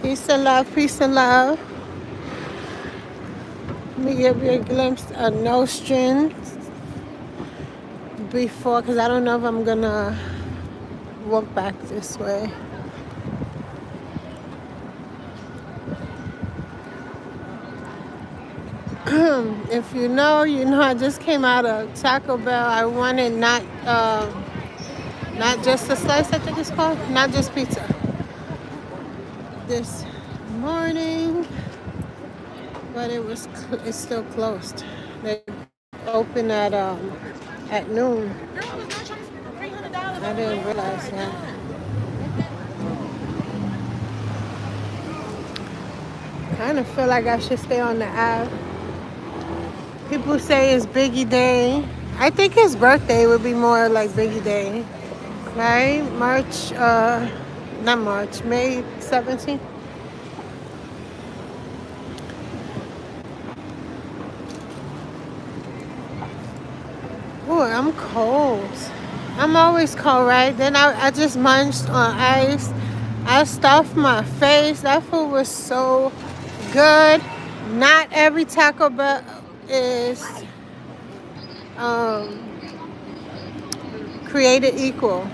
Peace and love, peace and love. Let me give you a glimpse of no strings before, because I don't know if I'm gonna walk back this way. If you know, you know. I just came out of Taco Bell. I wanted not just a slice. I think it's called, not just pizza. This morning, but it's still closed. They open at noon. I didn't realize that. Kind of feel like I should stay on the app. People say it's Biggie Day. I think his birthday would be more like Biggie Day, right? May 17th. Ooh, I'm cold. I'm always cold, right? Then I just munched on ice. I stuffed my face. That food was so good. Not every Taco Bell is created equal.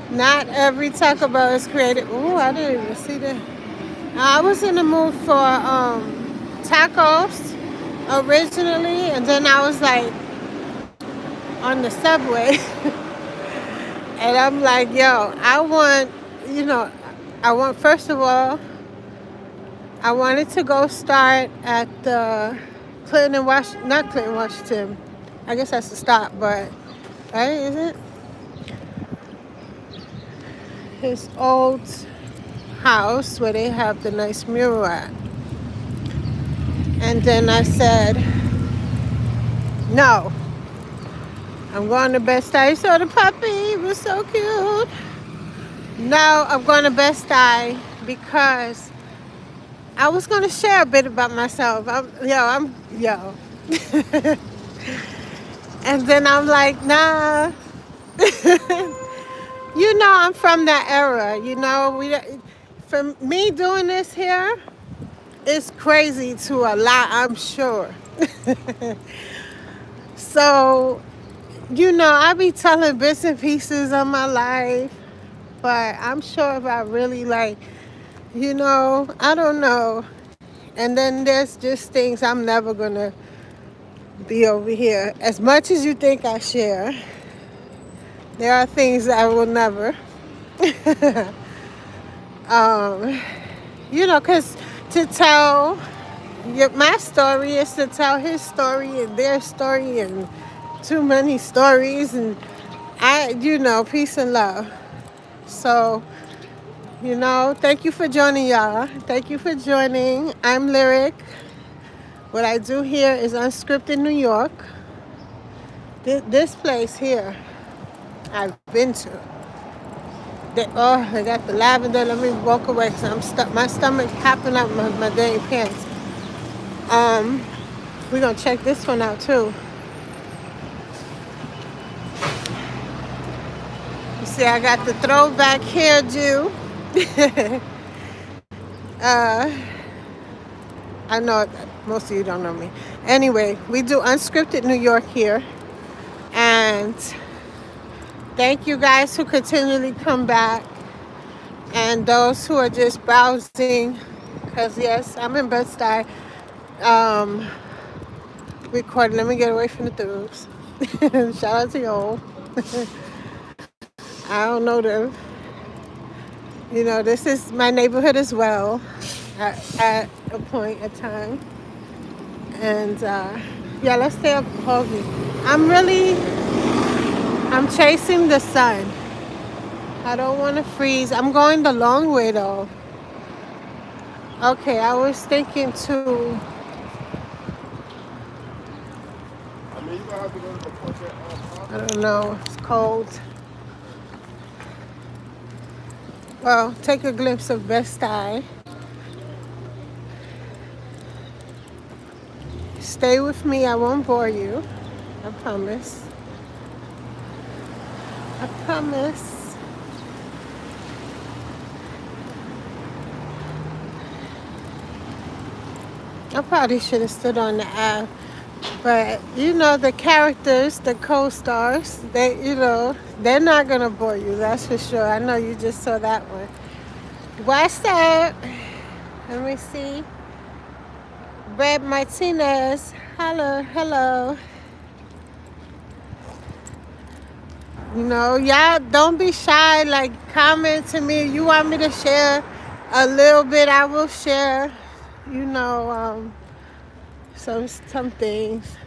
Not every Taco Bell is created. Ooh, I didn't even see that. I was in the mood for tacos originally, and then I was like on the subway, and I'm like, yo, I want, first of all, I wanted to go start at the not Clinton, Washington. I guess that's the stop, but, right, is it? His old house where they have the nice mural at. And then I said, no, I'm going to Bedstuy. You saw the puppy, it was so cute. No, I'm going to Bedstuy because I was going to share a bit about myself. Yo. And then I'm like, nah. I'm from that era. For me doing this here, it's crazy to a lot, I'm sure. So, I be telling bits and pieces of my life, but I'm sure if I really I don't know. And then there's just things I'm never gonna be over here. As much as you think I share, there are things that I will never. Because to tell my story is to tell his story and their story and too many stories. And peace and love. So, thank you for joining, y'all. Thank you for joining. I'm Lyric. What I do here is Unscripted New York. This place here, I've been to. They got the lavender. Let me walk away because I'm stuck. My stomach's popping up my dang pants. We're going to check this one out, too. You see, I got the throwback hairdo. I know most of you don't know me. Anyway, we do Unscripted New York here. And thank you guys who continually come back. And those who are just browsing. Because, yes, I'm in Bedstuy. Recording. Let me get away from the tubes. Shout out to y'all. I don't know them. This is my neighborhood as well at a point of time. And let's stay up cozy. I'm chasing the sun. I don't want to freeze. I'm going the long way though. Okay, I was thinking to. I don't know. It's cold. Well, take a glimpse of Bedstuy. Stay with me. I won't bore you. I promise. I promise. I probably should have stood on the app. But you know the characters, the co-stars, they're not gonna bore you. That's for sure. I know you just saw that one. What's up? Let me see. Brad Martinez. Hello, hello. Y'all don't be shy. Like, comment to me. You want me to share a little bit? I will share. Some things.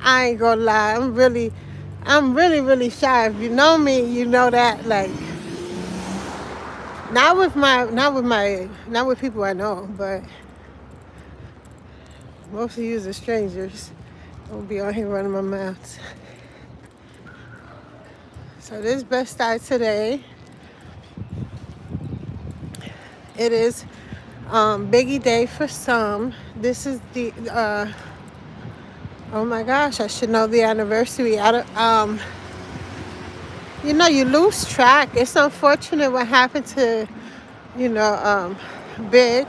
I ain't gonna lie. I'm really, really shy. If you know me, you know that. Like, not with people I know, but most of you are strangers. Don't be on here running my mouth. So this Bedstuy today. It is Biggie Day for some. This is the oh my gosh, I should know the anniversary. You lose track. It's unfortunate what happened to Big.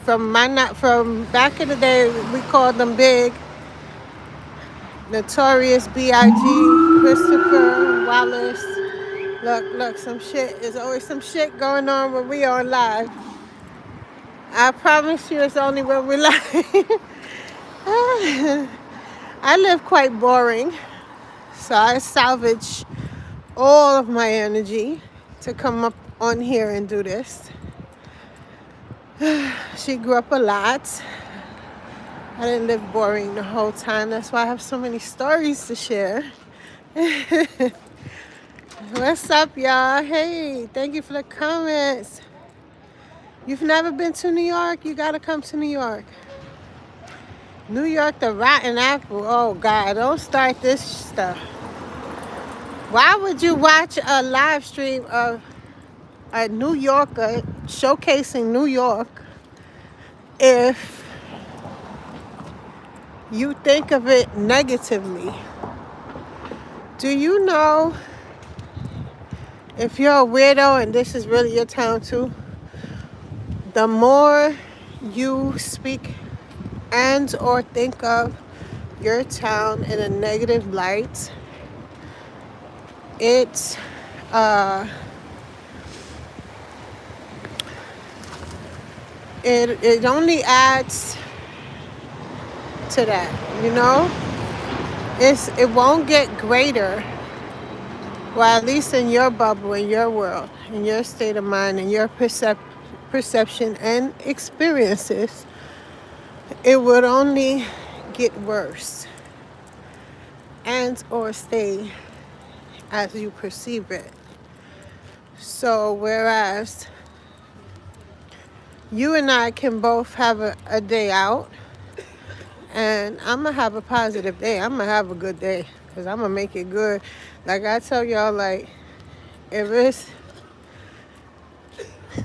From back in the day, we called them Big. Notorious B.I.G. Christopher Wallace. Look, some shit. There's always some shit going on when we on live. I promise you, it's only when we live. I live quite boring, so I salvage all of my energy to come up on here and do this. She grew up a lot. I didn't live boring the whole time. That's why I have so many stories to share. What's up, y'all? Hey, thank you for the comments. You've never been to New York? You gotta come to New York. New York, the rotten apple. Oh, God, don't start this stuff. Why would you watch a live stream of a New Yorker showcasing New York if you think of it negatively? Do you know, if you're a weirdo and this is really your town too, the more you speak and or think of your town in a negative light, it only adds to that, it won't get greater. Well, at least in your bubble, in your world, in your state of mind, in your perception and experiences, it would only get worse and or stay as you perceive it. So whereas you and I can both have a day out, and I'm going to have a positive day. I'm going to have a good day because I'm going to make it good. Like I tell y'all, like, if it's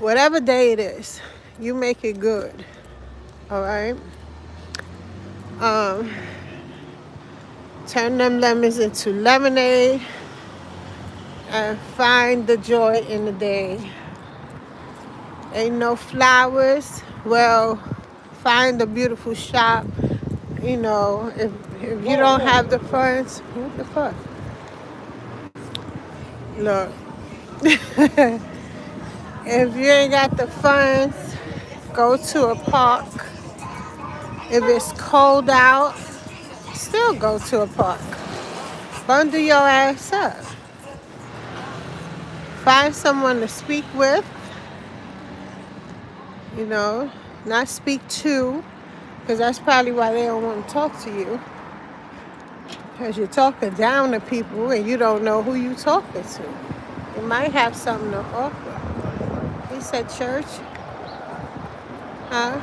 whatever day it is, you make it good. All right? Turn them lemons into lemonade and find the joy in the day. Ain't no flowers. Well, find a beautiful shop. If you don't have the funds, what the fuck? Look, if you ain't got the funds, go to a park. If it's cold out, still go to a park. Bundle your ass up. Find someone to speak with, not speak to, because that's probably why they don't want to talk to you. Because you're talking down to people and you don't know who you talking to. You might have something to offer. He said church. Huh?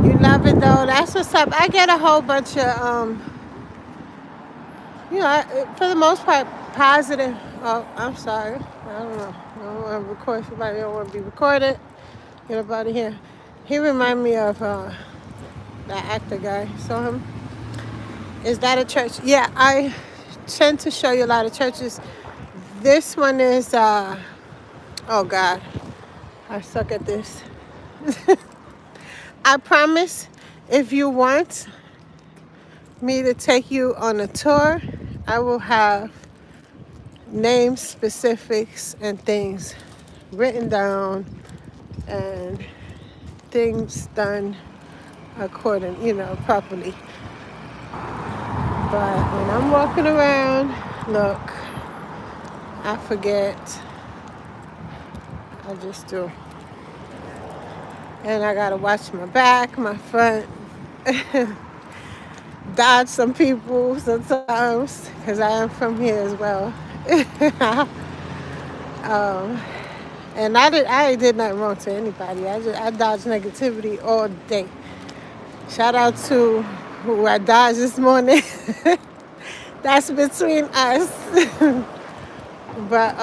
You love it though. That's what's up. I get a whole bunch of, for the most part, positive. Oh, I'm sorry. I don't know. I don't want to record somebody. I don't want to be recorded. Get up out of here. He remind me of that actor guy. Saw him. Is that a church? Yeah, I tend to show you a lot of churches. This one is, oh God, I suck at this. I promise if you want me to take you on a tour, I will have names, specifics, and things written down and things done according, properly. But when I'm walking around, look, I forget. I just do. And I gotta watch my back, my front, dodge some people sometimes, because I am from here as well. um, and I did nothing wrong to anybody. I dodge negativity all day. Shout out to who I dodged this morning. That's between us. But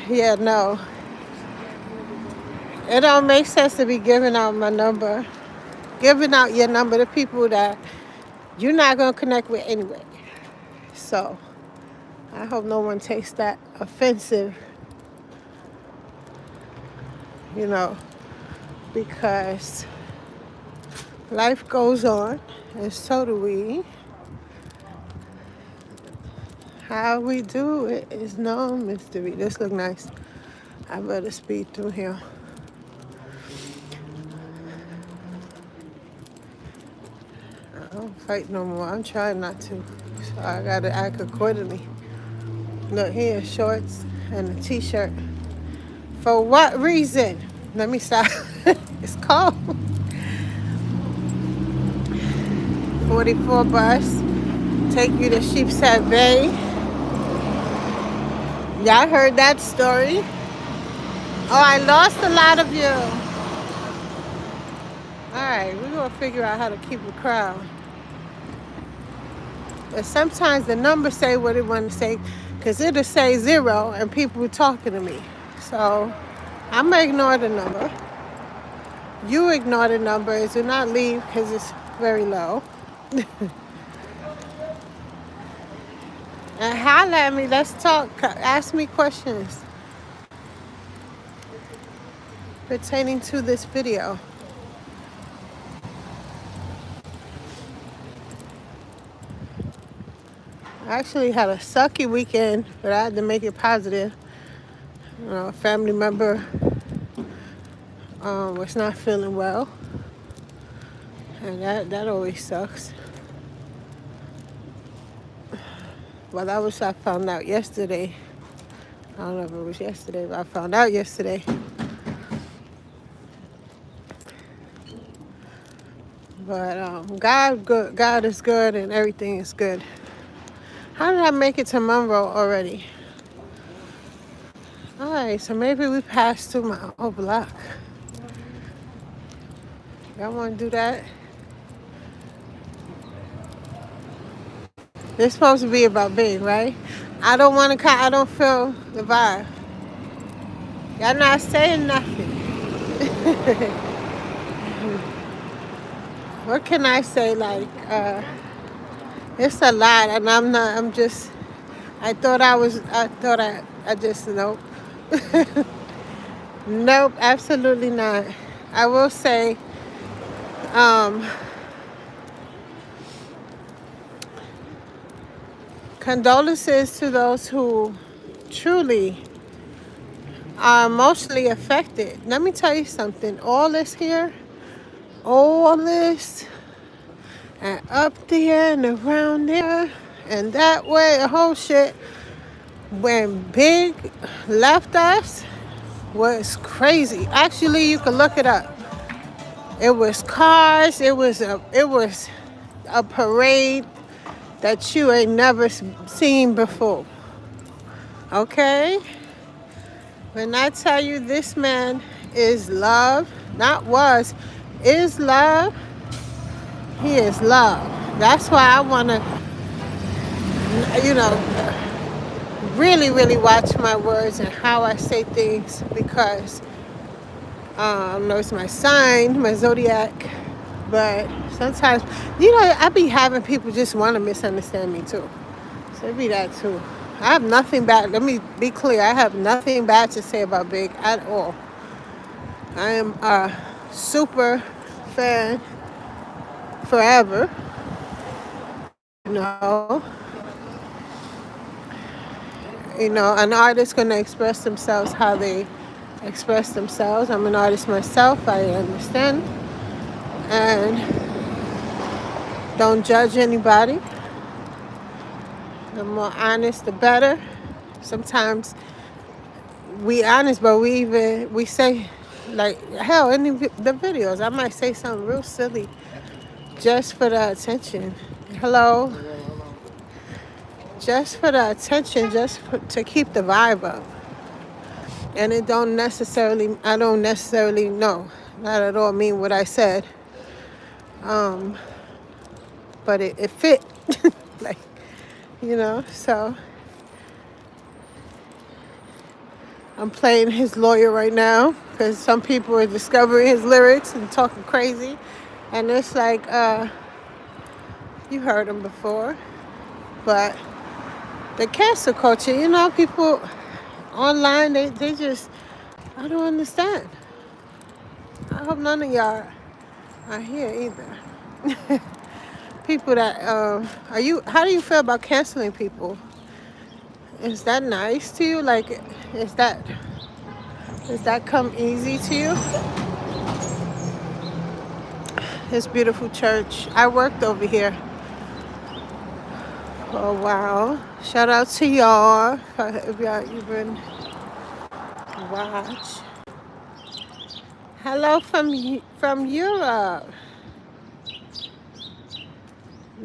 yeah, no. It don't make sense to be giving out my number, giving out your number to people that you're not gonna connect with anyway. So I hope no one takes that offensive, because life goes on, and so do we. How we do it is no mystery. This look nice. I better speed through here. I don't fight no more. I'm trying not to. So I gotta act accordingly. Look here, shorts and a t-shirt. For what reason? Let me stop. It's cold. 44 bus. Take you to Sheepshead Bay. Y'all heard that story? Oh, I lost a lot of you. Alright, we're gonna figure out how to keep a crowd. But sometimes the numbers say what it want to say, because it'll say 0 and people talking to me. So I'm going to ignore the number. You ignore the number. Do not leave because it's very low. And holler at me. Let's talk. Ask me questions pertaining to this video. I actually had a sucky weekend, but I had to make it positive. A family member was not feeling well, and that always sucks. Well, I found out yesterday. I don't know if it was yesterday, but I found out yesterday. But God is good, and everything is good. How did I make it to Monroe already? Alright, so maybe we passed through my old block. Y'all want to do that? It's supposed to be about big, right? I don't feel the vibe. Y'all not saying nothing. What can I say? Like, it's a lot, and nope. Nope, absolutely not. I will say, condolences to those who truly are emotionally affected. Let me tell you something. All this, and up there and around there and that way, the whole shit, when Big left us, was crazy. Actually, you can look it up. It was cars. It was a parade that you ain't never seen before. Okay? When I tell you this man is love, is love, he is love. That's why I want to, really, really watch my words and how I say things, because I know it's my sign, my zodiac, but sometimes, I be having people just want to misunderstand me too. So it be that too. I have nothing bad. Let me be clear. I have nothing bad to say about Big at all. I am a super fan forever. You an artist gonna express themselves how they express themselves. I'm an artist myself. I understand, and don't judge anybody. The more honest, the better. Sometimes we honest, but we say like hell in the videos. I might say something real silly just for the attention. Hello, just for the attention, to keep the vibe up. And I don't necessarily know, not at all mean what I said. Um, but it fit, like So I'm playing his lawyer right now because some people are discovering his lyrics and talking crazy, and it's like you heard him before, but the cancel culture, people online, they just, I don't understand. I hope none of y'all are here either. People that, how do you feel about canceling people? Is that nice to you? Like, does that come easy to you? This beautiful church. I worked over here for a while. Shout out to y'all if y'all even watch. Hello from Europe.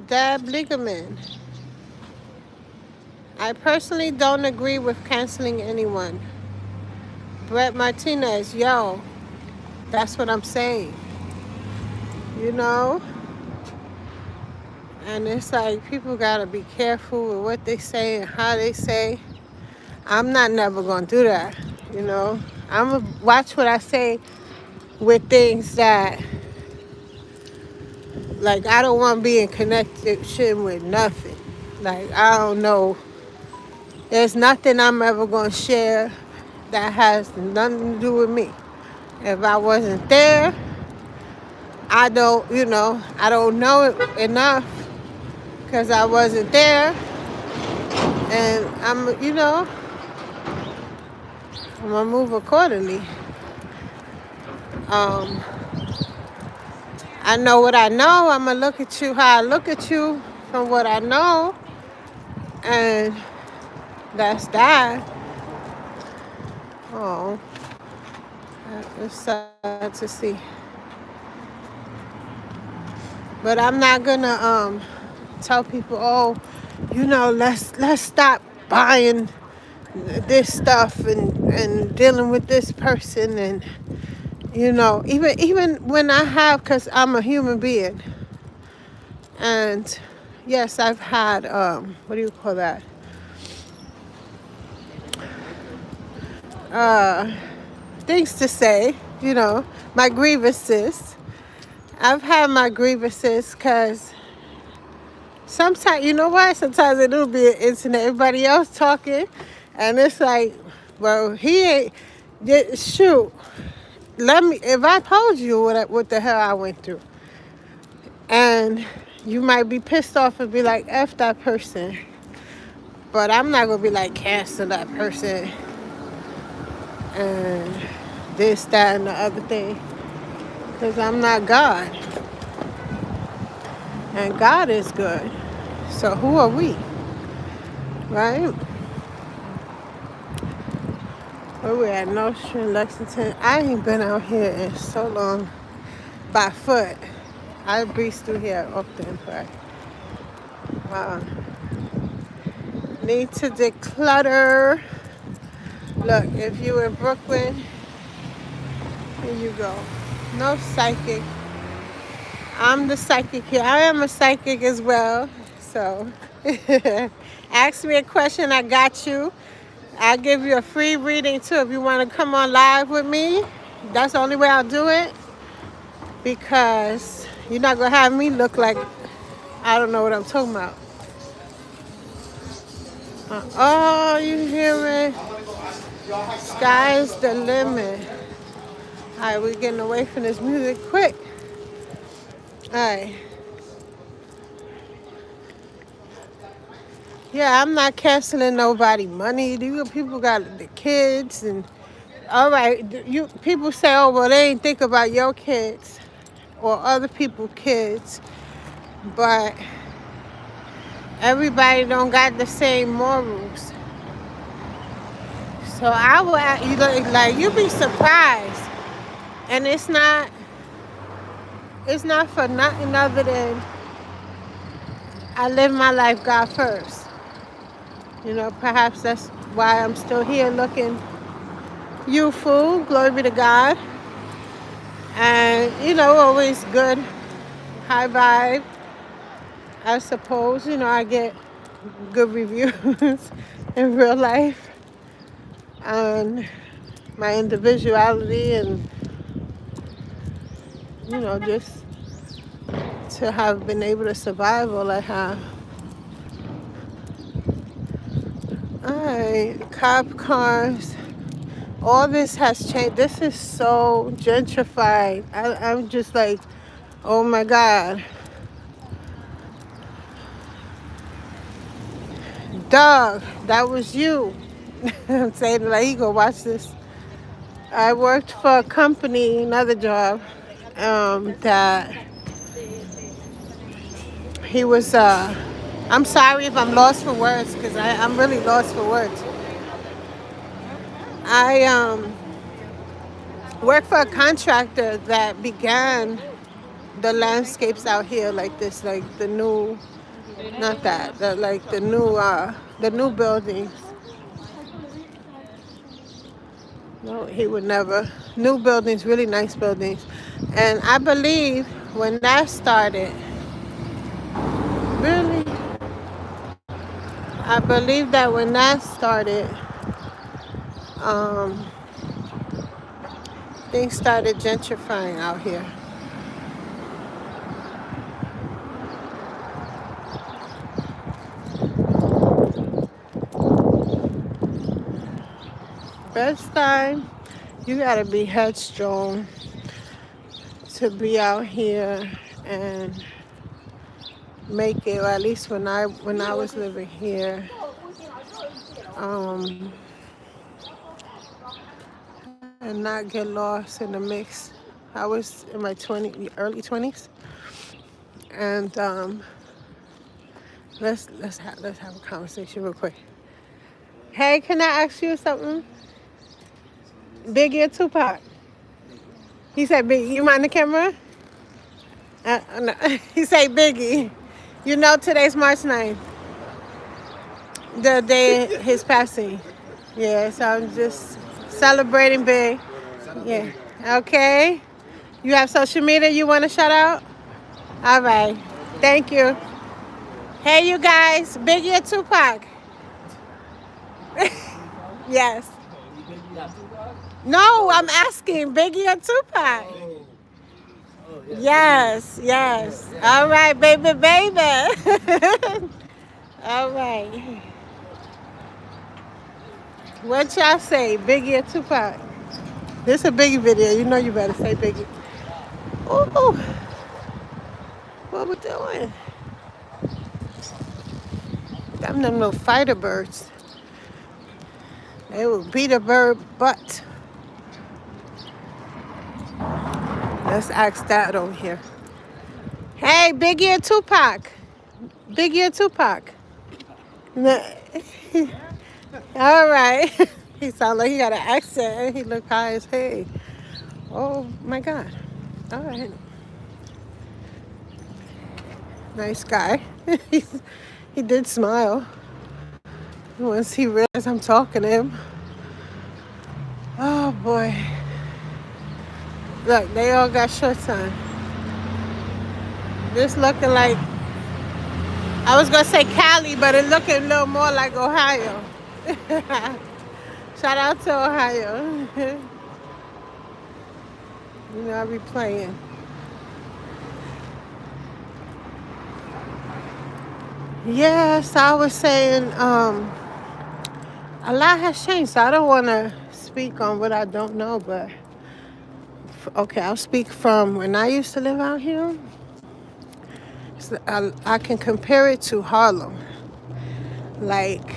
Dab Ligaman. I personally don't agree with canceling anyone. Brett Martinez, yo, that's what I'm saying. And it's like people gotta be careful with what they say and how they say. I'm not never gonna do that. I'm gonna watch what I say with things that, like, I don't want to be in connection with nothing. Like, I don't know. There's nothing I'm ever going to share that has nothing to do with me. If I wasn't there, I don't know it enough because I wasn't there. And I'm going to move accordingly. I know what I know. I'm going to look at you how I look at you from what I know. And that's that. Oh, it's sad to see. But I'm not going to tell people, let's stop buying this stuff and dealing with this person. And, even when I have, because I'm a human being. And yes, I've had, what do you call that? Things to say, my grievances. I've had my grievances because sometimes, you know what? Sometimes it'll be an internet, everybody else talking, and it's like, well, he ain't, shoot, if I told you what the hell I went through, and you might be pissed off and be like, F that person, but I'm not going to be like, cancel that person, and this, that, and the other thing, because I'm not God, and God is good, so who are we, right? Where we at? Nostrand, Lexington. I ain't been out here in so long by foot. I breeze through here often, but need to declutter. Look, if you in Brooklyn, here you go. No psychic. I'm the psychic here. I am a psychic as well. So ask me a question, I got you. I'll give you a free reading too if you want to come on live with me. That's the only way I'll do it, because you're not going to have me look like I don't know what I'm talking about. Oh, you hear me? Sky's the limit. All right, we're getting away from this music quick. All right. Yeah, I'm not canceling nobody money. These people got the kids and all right. You people say, oh well, they ain't think about your kids or other people's kids, but everybody don't got the same morals. So I will, you know, like you be surprised, and it's not for nothing other than I live my life God first. You know, perhaps that's why I'm still here looking youthful. Glory be to God, and you know, always good, high vibe. I suppose you know I get good reviews in real life, and my individuality, and you know, just to have been able to survive all I have. Alright, cop cars. All this has changed. This is so gentrified. I'm just like, oh my God. Doug, that was you. I'm saying like, he go watch this. I worked for a company, another job, that he was, I'm sorry if I'm lost for words, because I'm really lost for words. I worked for a contractor that began the landscapes out here like this, like the new, not that, like the new buildings. No, he would never. New buildings, really nice buildings. And I believe when that started, really, I believe that when that started, um, things started gentrifying out here. Bedstuy, you gotta be headstrong to be out here and make it. Or at least when I was living here, um, and not get lost in the mix. I was in my early 20s, and let's have a conversation real quick. Hey, can I ask you something? Biggie or Tupac? He said Biggie. You mind the camera? No. He said Biggie. You know today's March 9th, the day his passing. Yeah, so I'm just celebrating big. Yeah. Okay. You have social media you want to shout out? All right. Thank you. Hey, you guys. Biggie or Tupac? Yes. No, I'm asking Biggie or Tupac? Yes, yes. All right, baby, baby. All right. What y'all say, Biggie or Tupac? This a Biggie video. You know you better say Biggie. Ooh, what we doing? Them little fighter birds. They will beat a bird butt. Let's ask that over here. Hey, Biggie or Tupac? Biggie or Tupac? All right. He sound like he got an accent. He look high as hey. Oh my God. All right. Nice guy. He did smile once he realized I'm talking to him. Oh boy. Look, they all got shorts on. This looking like, I was gonna say Cali, but it looking a little more like Ohio. Shout out to Ohio. You know, I be playing. Yes, I was saying, a lot has changed. So I don't want to speak on what I don't know, but okay, I'll speak from when I used to live out here. So I can compare it to Harlem. Like,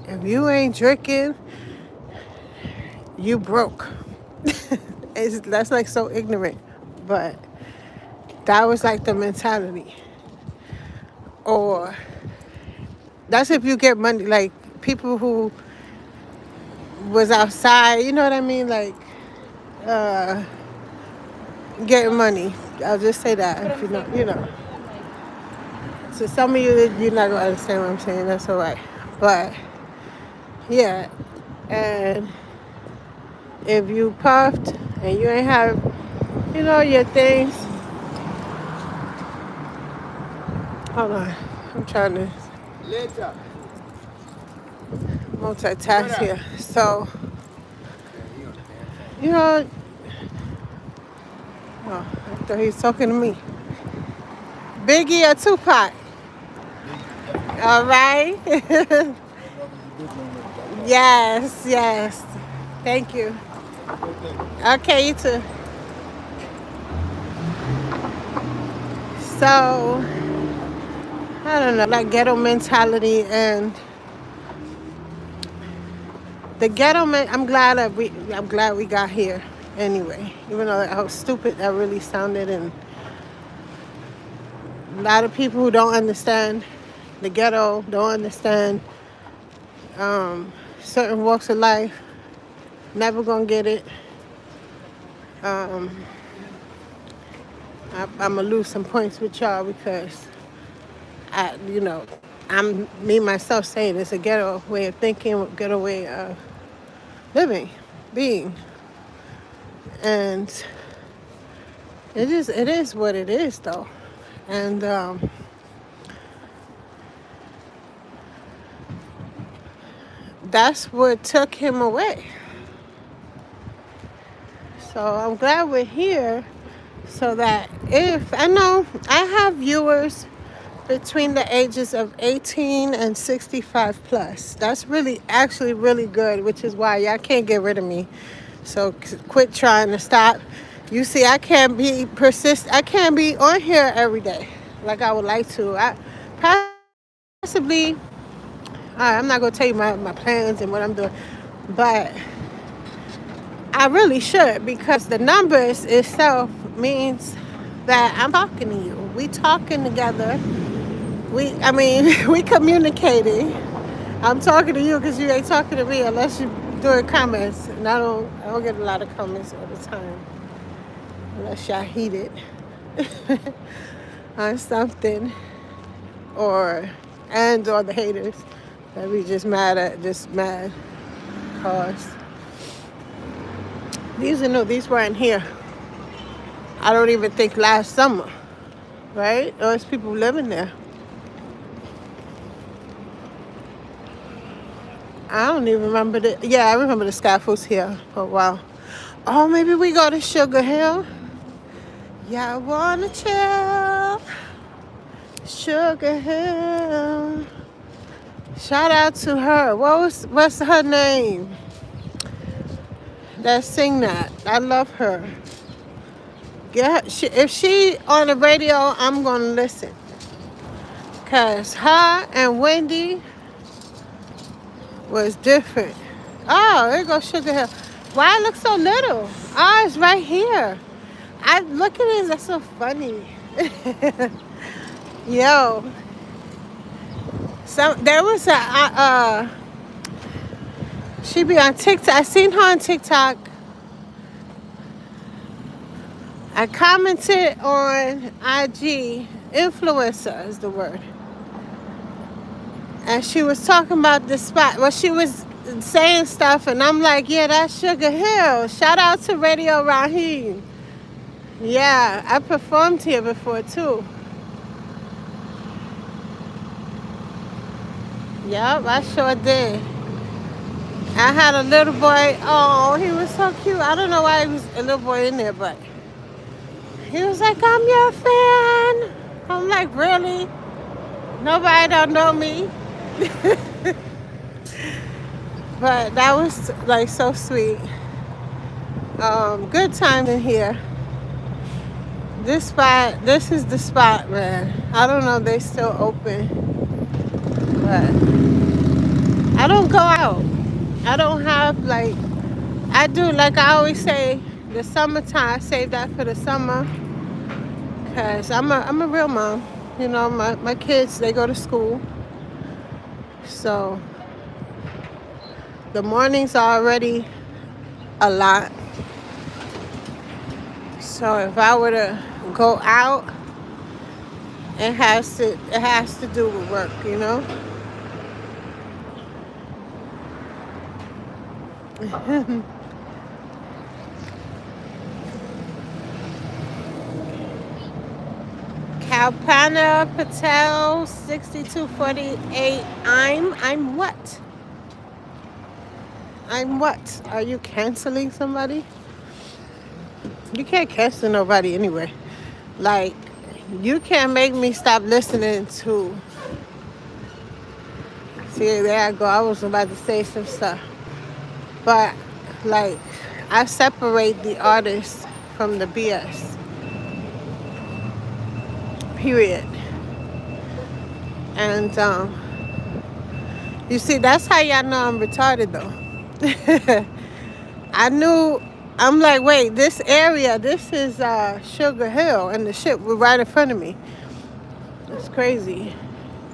if you ain't drinking, you broke. That's like so ignorant, but that was like the mentality. Or that's if you get money, like people who was outside, you know what I mean? Like, uh, getting money. I'll just say that if you know, you know. So some of you, you're not gonna understand what I'm saying. That's all right. But yeah, and if you puffed and you ain't have, you know, your things. Hold on, I'm trying to multitask here. So, you know, oh, I thought he was talking to me. Biggie or Tupac? All right. Yes, yes. Thank you. Okay, you too. So, I don't know, like ghetto mentality and the ghetto man. I'm glad we got here anyway. Even though how stupid that really sounded, and a lot of people who don't understand the ghetto don't understand certain walks of life. Never gonna get it. I'm gonna lose some points with y'all because I'm me myself saying it's a ghetto way of thinking, ghetto way of living, being, and it is what it is though, and that's what took him away. So I'm glad we're here, so that if I know I have viewers between the ages of 18 and 65 plus. That's really, actually really good, which is why y'all can't get rid of me. So quit trying to stop. You see, I can't be I can't be on here every day like I would like to. I possibly, I'm not going to tell you my plans and what I'm doing, but I really should, because the numbers itself means that I'm talking to you. We talking together. We communicating. I'm talking to you because you ain't talking to me unless you're doing comments. And I don't get a lot of comments all the time. Unless y'all heated on something. Or the haters. That we just mad cause. These weren't here. I don't even think last summer. Right? There's people living there. I don't even remember I remember the scaffolds here for a while. Oh, maybe we go to Sugar Hill. Yeah, I wanna chill. Sugar Hill. Shout out to her. What's her name? That sing that. I love her. If she on the radio, I'm gonna listen. Cause her and Wendy was different. Oh, there goes Sugar Hill. Why it look so little? Oh, it's right here. I look at this. That's so funny. Yo, there was she be on TikTok. I seen her on TikTok. I commented on IG. Influencer is the word. And she was talking about the spot. Well, she was saying stuff, and I'm like, yeah, that's Sugar Hill. Shout out to Radio Raheem. Yeah, I performed here before too. Yep, I sure did. I had a little boy. Oh, he was so cute. I don't know why he was a little boy in there, but he was like, I'm your fan. I'm like, really? Nobody don't know me. But that was like so sweet. Good time in here. This is the spot, man. I don't know if they still open, but I don't go out. I don't have like, I do, like I always say, the summertime, I save that for the summer. Cause I'm a real mom. You know, my kids, they go to school. So the mornings are already a lot. So if I were to go out, it has to do with work, you know? Kalpana Patel 6248. I'm what? I'm what? Are you canceling somebody? You can't cancel nobody anyway. Like, you can't make me stop listening to. See, there I go. I was about to say some stuff. But, like, I separate the artist from the BS. Period. And, you see, that's how y'all know I'm retarded, though. I knew, I'm like, wait, this area, this is Sugar Hill, and the shit was right in front of me. It's crazy.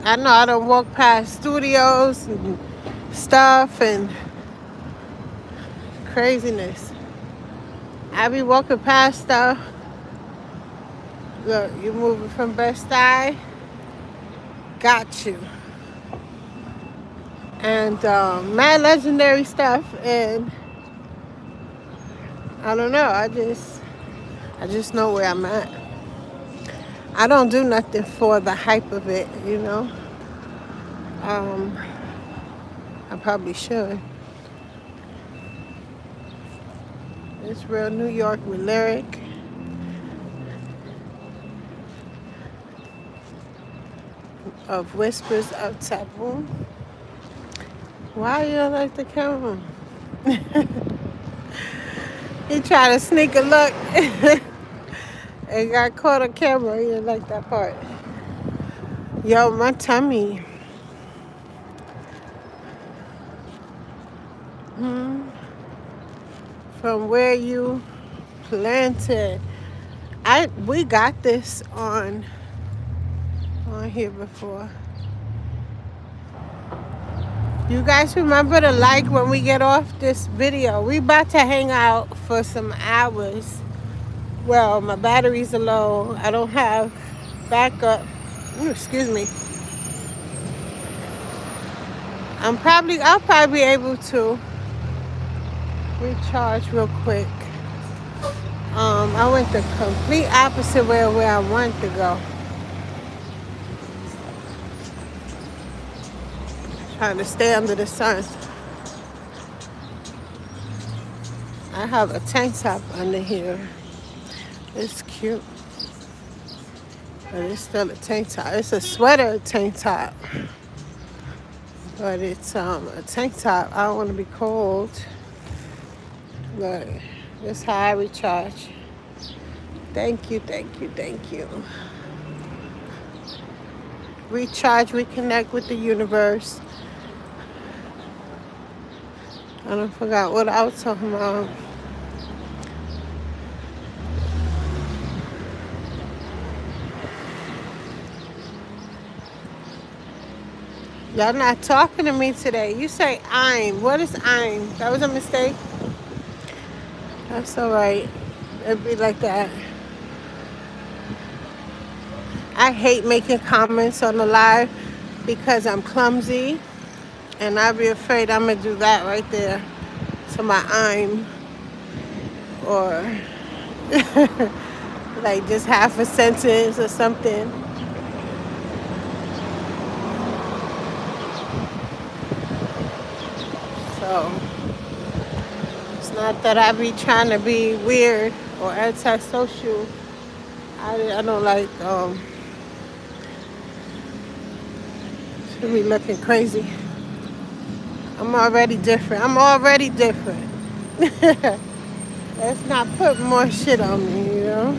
I know I don't walk past studios and stuff and craziness. I be walking past stuff. Look, you moving from Bedstuy? Got you. And mad legendary stuff, and I don't know. I just know where I'm at. I don't do nothing for the hype of it, you know. I probably should. It's real New York with lyric. Of Whispers of Taboo. Why you don't like the camera? He tried to sneak a look and got caught on camera. He didn't like that part. Yo, my tummy. From where you planted. We got this on here before. You guys remember to like when we get off this video. We about to hang out for some hours. Well, my batteries are low. I don't have backup. Ooh, excuse me. I'll probably be able to recharge real quick. I went the complete opposite way of where I wanted to go. Trying to stay under the sun. I have a tank top under here. It's cute. But it's still a tank top. It's a sweater tank top. But it's a tank top. I don't want to be cold. But that's how I recharge. Thank you, thank you, thank you. Recharge, reconnect with the universe. I don't forgot what I was talking about. Y'all not talking to me today. You say I'm. What is I'm? That was a mistake. That's all right. It'd be like that. I hate making comments on the live because I'm clumsy. And I'd be afraid I'm going to do that right there to my I'm. Or like just half a sentence or something. So it's not that I be trying to be weird or antisocial. I don't like to be looking crazy. I'm already different. I'm already different. Let's not put more shit on me, you know?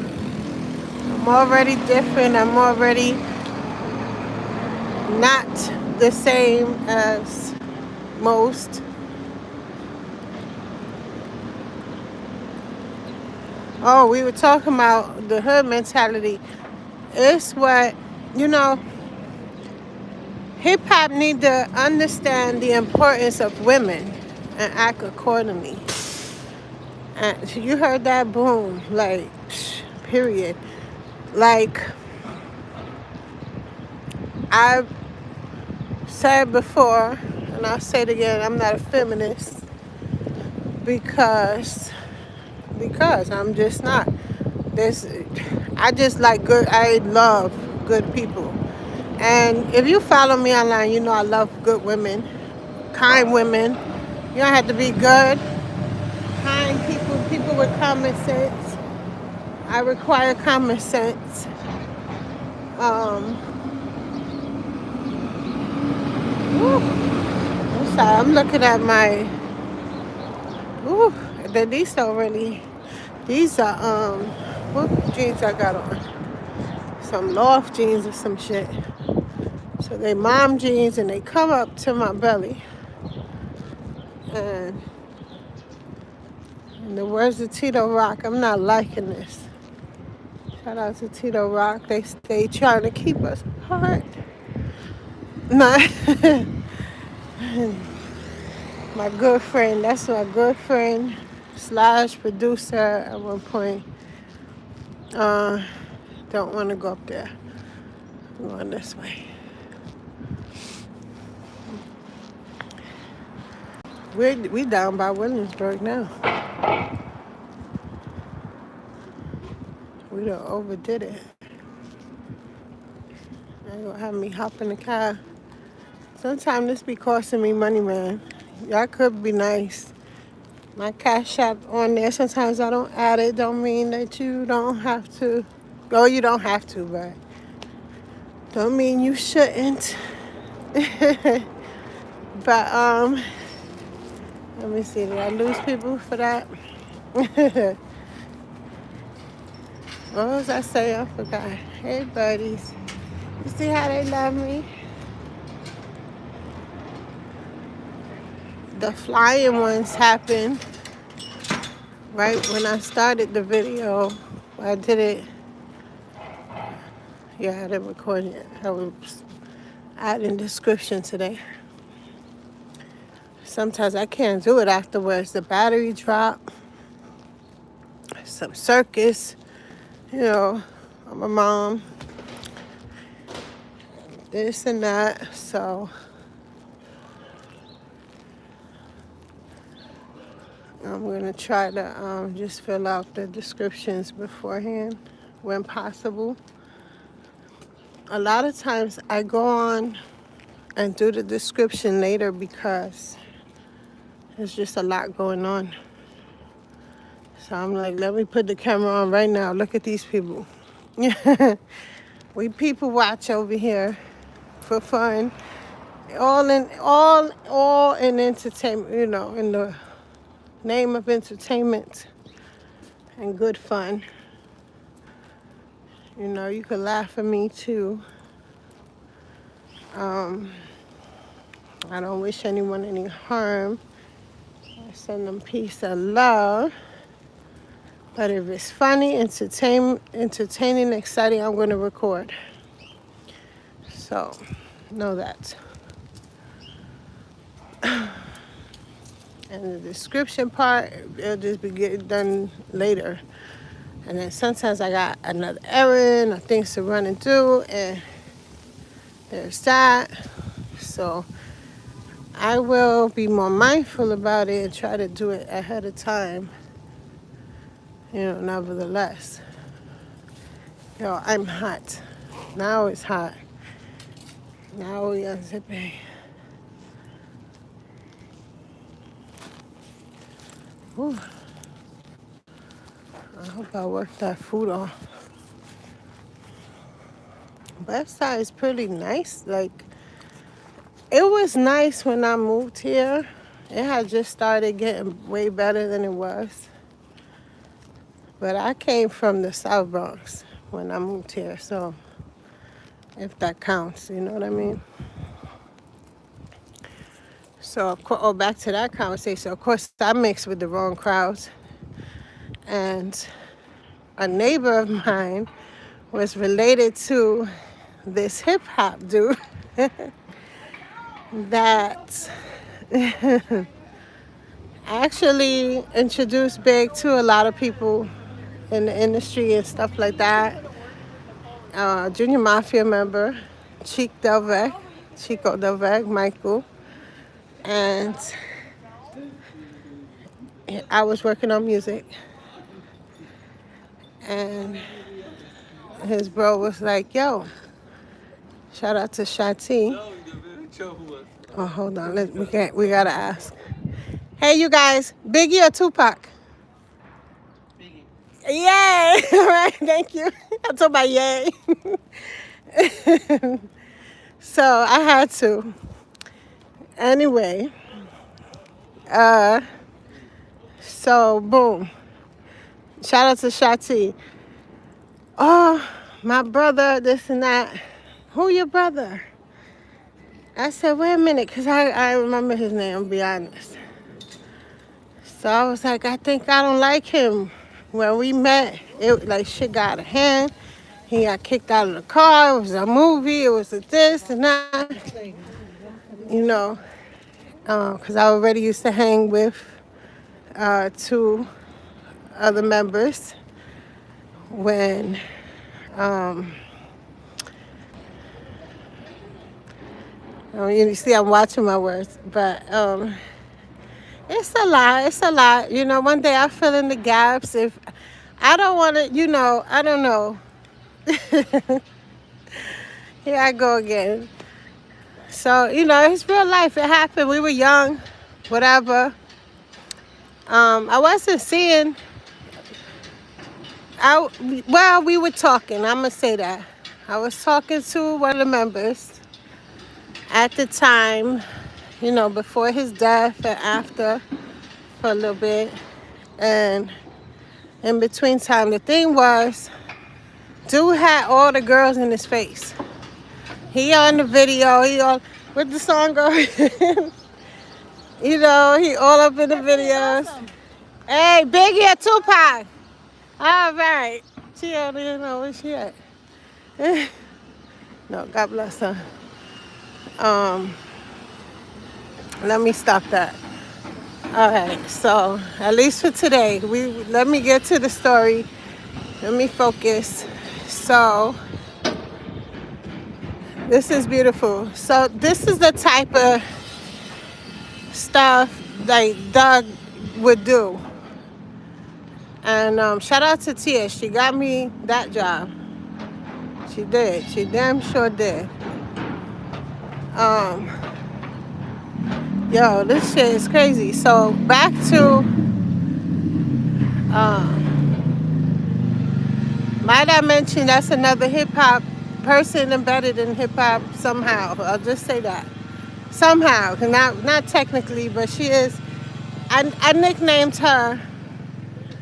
I'm already different. I'm already not the same as most. Oh, we were talking about the hood mentality. It's what, you know, hip hop need to understand the importance of women and act accordingly. And you heard that boom, like, period. Like I said before, and I'll say it again, I'm not a feminist because I'm just not. This I just like good. I love good people, and if you follow me online, you know I love good women, kind women. You don't have to be good, kind people, people with common sense. I require common sense. Um, I'm sorry. I'm looking at my. Ooh, these don't really. These are what jeans I got on? Some loft jeans or some shit. So they mom jeans and they come up to my belly. And in the words of Tito Rock, I'm not liking this. Shout out to Tito Rock. They stay trying to keep us apart. My, my good friend, that's my good friend slash producer at one point. Uh, don't want to go up there. I'm going this way. We down by Williamsburg now. We done overdid it. They gonna have me hop in the car. Sometimes this be costing me money, man. Y'all could be nice. My Cashapp on there. Sometimes I don't add it. Don't mean that you don't have to. Oh, you don't have to, but don't mean you shouldn't. But let me see. Did I lose people for that? What was I saying? I forgot. Hey, buddies. You see how they love me? The flying ones happened right when I started the video. I did it. Yeah, I didn't record it. I was adding description today. Sometimes I can't do it afterwards. The battery drop. Some circus. You know, I'm a mom. This and that. So I'm going to try to just fill out the descriptions beforehand when possible. A lot of times I go on and do the description later because there's just a lot going on. So I'm like, let me put the camera on right now. Look at these people. We people watch over here for fun. All in entertainment, you know, in the name of entertainment and good fun. You know, you could laugh at me too. I don't wish anyone any harm. I send them peace and love. But if it's funny, entertaining, exciting, I'm going to record. So, know that. And the description part, it'll just be getting done later. And then sometimes I got another errand or things to run and do, and there's that. So I will be more mindful about it and try to do it ahead of time. You know, nevertheless. Yo, I'm hot. Now it's hot. Now we unzipping. Whew. I hope I worked that food off. Bedstuy is pretty nice. Like, It was nice when I moved here. It had just started getting way better than it was. But I came from the South Bronx when I moved here, so if that counts, you know what I mean? So, back to that conversation. Of course, I mixed with the wrong crowds. And a neighbor of mine was related to this hip hop dude that actually introduced Big to a lot of people in the industry and stuff like that. Junior Mafia member, Chico Delvec, Michael. And I was working on music. And his bro was like, yo, shout out to Shati. Oh, hold on. We gotta ask. Hey, you guys, Biggie or Tupac? Biggie. Yay! Right, thank you. I told my yay. So I had to. Anyway, so boom. Shout out to Shati. Oh, my brother, this and that. Who your brother? I said, wait a minute, because I remember his name, I'll be honest. So I was like, I think I don't like him. When we met, it like shit got out of hand. He got kicked out of the car. It was a movie. It was a this and that. You know, because I already used to hang with two other members when you see I'm watching my words, but it's a lot. It's a lot. You know, one day I fill in the gaps. If I don't want to, you know, I don't know. Here I go again. So, you know, it's real life. It happened. We were young, whatever. I wasn't seeing. We were talking. I'm going to say that. I was talking to one of the members at the time, you know, before his death and after for a little bit. And in between time, the thing was, dude had all the girls in his face. He on the video, he on, with the song going. You know, he all up in the videos. Awesome. Hey, Biggie or Tupac? All right. She don't even know where she at. No, God bless her. Let me stop that. All right, so at least for today, let me get to the story. Let me focus. So this is beautiful. So this is the type of stuff like Doug would do. And shout out to Tia. She got me that job. She did. She damn sure did. Yo, this shit is crazy. So back to might I mention that's another hip hop person embedded in hip hop somehow. I'll just say that. Somehow. Not technically, but she is. I nicknamed her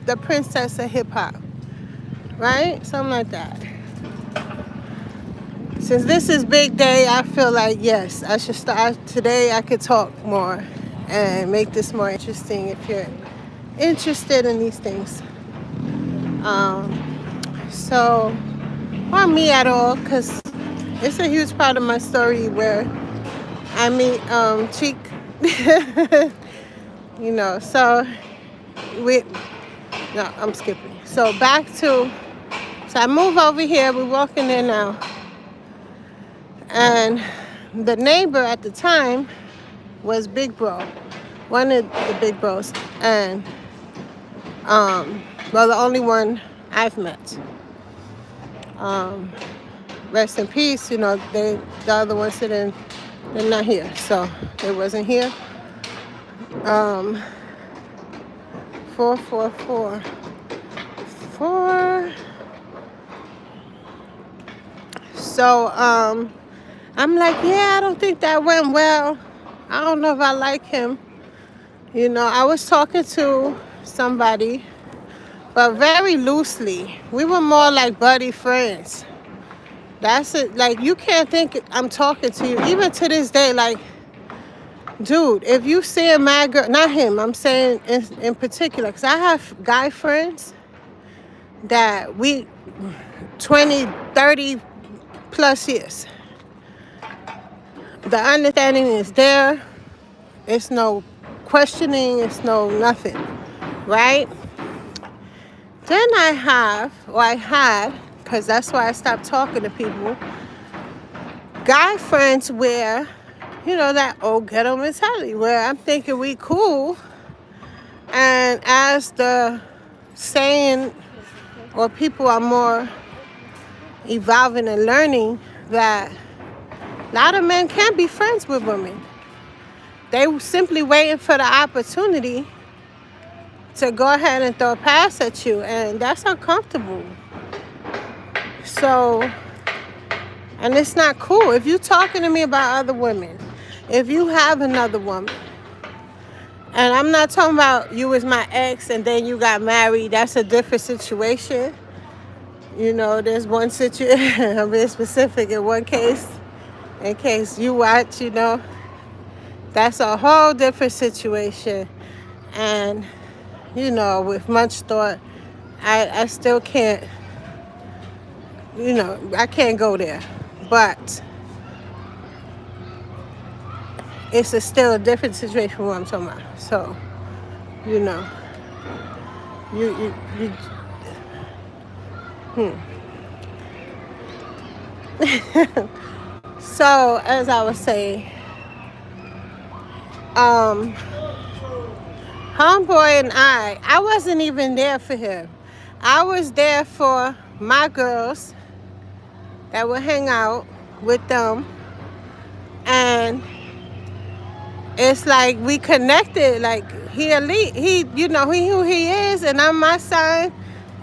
the princess of hip hop. Right? Something like that. Since this is big day, I feel like, yes, I should start. Today I could talk more and make this more interesting if you're interested in these things. So, not me at all, because it's a huge part of my story where I meet Cheek. You know, so I'm skipping. So so I move over here, we're walking in now. And the neighbor at the time was Big Bro, one of the Big Bros, and the only one I've met. Rest in peace. You know, the other ones they're not here, so they wasn't here. 444. So I'm like, yeah, I don't think that went well. I don't know if I like him. I was talking to somebody, but very loosely. We were more like buddy friends. That's it. Like, you can't think I'm talking to you. Even to this day, like, dude, if you see a mad girl, not him, I'm saying in particular, because I have guy friends that we 20, 30 plus years. The understanding is there. It's no questioning. It's no nothing. Right? Then I had, because that's why I stopped talking to people, guy friends where, that old ghetto mentality where I'm thinking we cool. And as the saying, or people are more evolving and learning that a lot of men can't be friends with women. They simply waiting for the opportunity to go ahead and throw a pass at you, and that's uncomfortable. So, and it's not cool. If you're talking to me about other women, if you have another woman, and I'm not talking about you as my ex and then you got married, that's a different situation. There's one situation, I'm being specific, in one case, in case you watch, that's a whole different situation. And, with much thought, I still can't, I can't go there. But it's still a different situation from what I'm talking about. So, you, So, as I was saying, homeboy and I wasn't even there for him. I was there for my girls that would hang out with them. And it's like we connected. Like, he elite. He who he is, and I'm my son.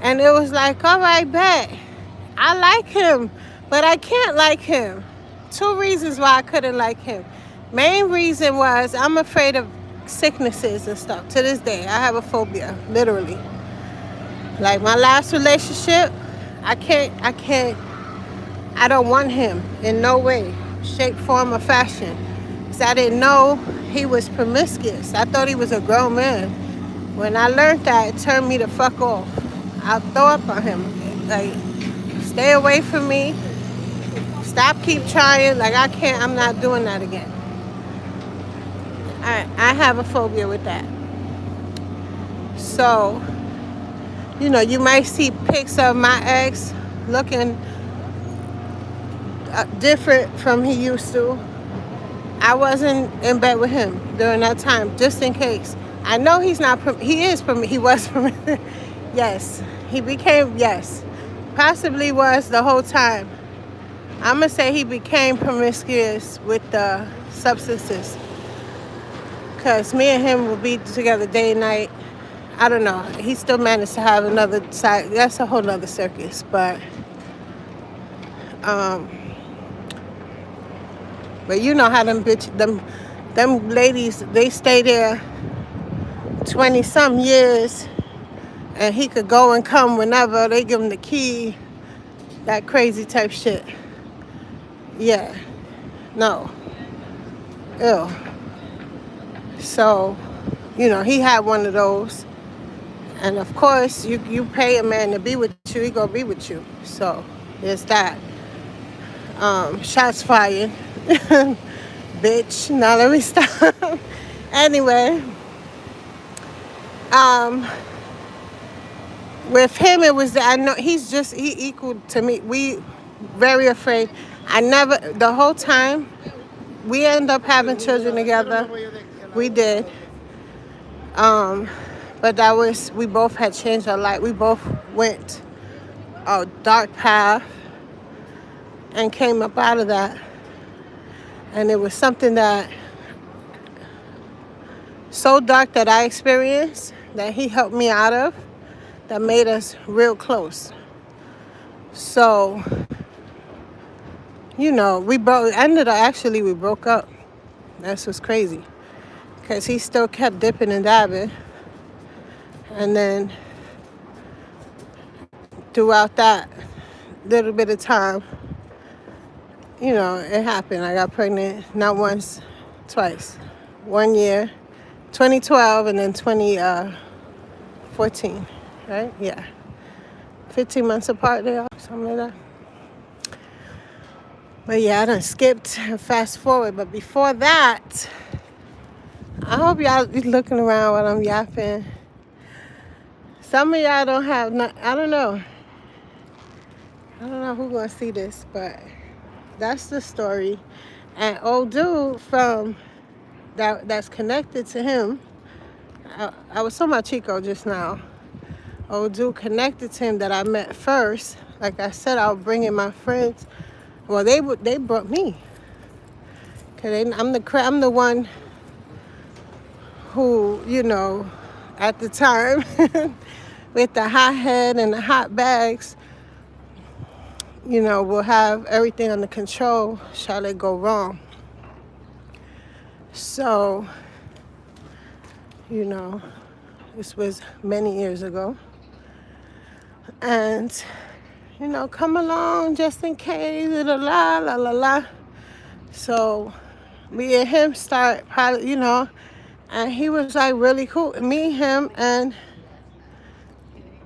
And it was like, all right, bet. I like him, but I can't like him. 2 reasons why I couldn't like him. Main reason was I'm afraid of sicknesses and stuff. To this day, I have a phobia, literally. Like my last relationship, I don't want him in no way, shape, form, or fashion. Because I didn't know he was promiscuous. I thought he was a grown man. When I learned that, it turned me the fuck off. I'll throw up on him. Like, stay away from me. Stop, keep trying. Like, I'm not doing that again. I have a phobia with that. So, you might see pics of my ex looking different from he used to. I wasn't in bed with him during that time, just in case. I know he's not, he was yes. He became, yes. Possibly was the whole time. I'm going to say he became promiscuous with the substances. Because me and him would be together day and night. I don't know. He still managed to have another side. That's a whole nother circus. But you know how them ladies, they stay there 20-some years. And he could go and come whenever. They give him the key. That crazy type shit. Yeah. No. Ew. So, he had one of those. And of course, you pay a man to be with you, he gonna be with you. So, there's that. Shots fired. Bitch. Now let me stop. Anyway. With him, it was, I know, he equal to me. We very afraid. The whole time, we end up having children together. We did. But we both had changed our life. We both went a dark path and came up out of that. And it was something that so dark that I experienced that he helped me out of, that made us real close. So, we broke up. That's what's crazy. Because he still kept dipping and dabbing. And then throughout that little bit of time, it happened. I got pregnant not once, twice. 1 year, 2012, and then 2014, right? Yeah. 15 months apart there, something like that. But yeah, I done skipped and fast forward. But before that, I hope y'all be looking around while I'm yapping. Some of y'all don't have, I don't know. I don't know who's going to see this, but that's the story. And old dude that's connected to him, I was talking about Chico just now. Old dude connected to him that I met first. Like I said, I was bringing my friends. Well, they brought me. Cause I'm the one who, at the time, with the hot head and the hot bags, will have everything under control. Shall it go wrong? So, this was many years ago. And, come along just in case, la la la la la. So, me and him start probably, and he was like really cool. Me, him, and,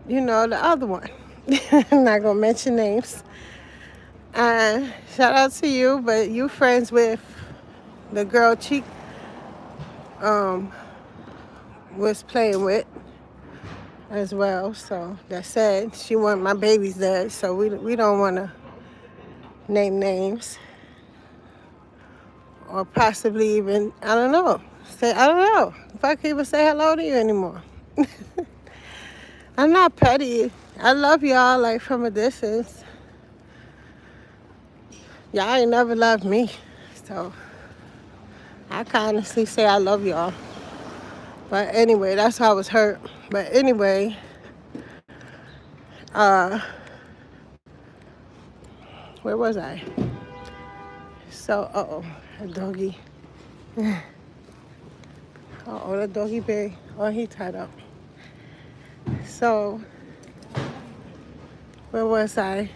the other one. I'm not going to mention names. And shout out to you, but you friends with the girl Cheek was playing with as well. So that said, she want my baby's dead, so we don't want to name names or possibly even I don't know if I can even say hello to you anymore. I'm not petty. I love y'all like from a distance. Y'all ain't never loved me, so I can honestly say I love y'all. But anyway, that's how I was hurt. But anyway, where was I? So, a doggy. The doggy big. Oh, he tied up. So, where was I?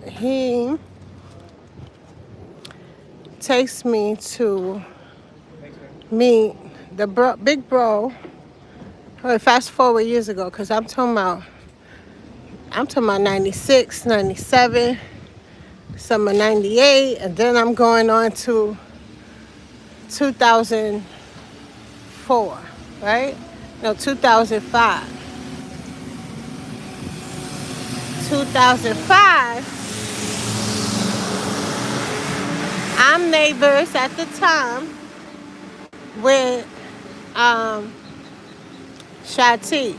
He takes me to meet the big bro. Fast forward years ago, because I'm talking about 96, 97, summer 98, and then I'm going on to 2004, right? No, 2005. 2005, I'm neighbors at the time with Shati.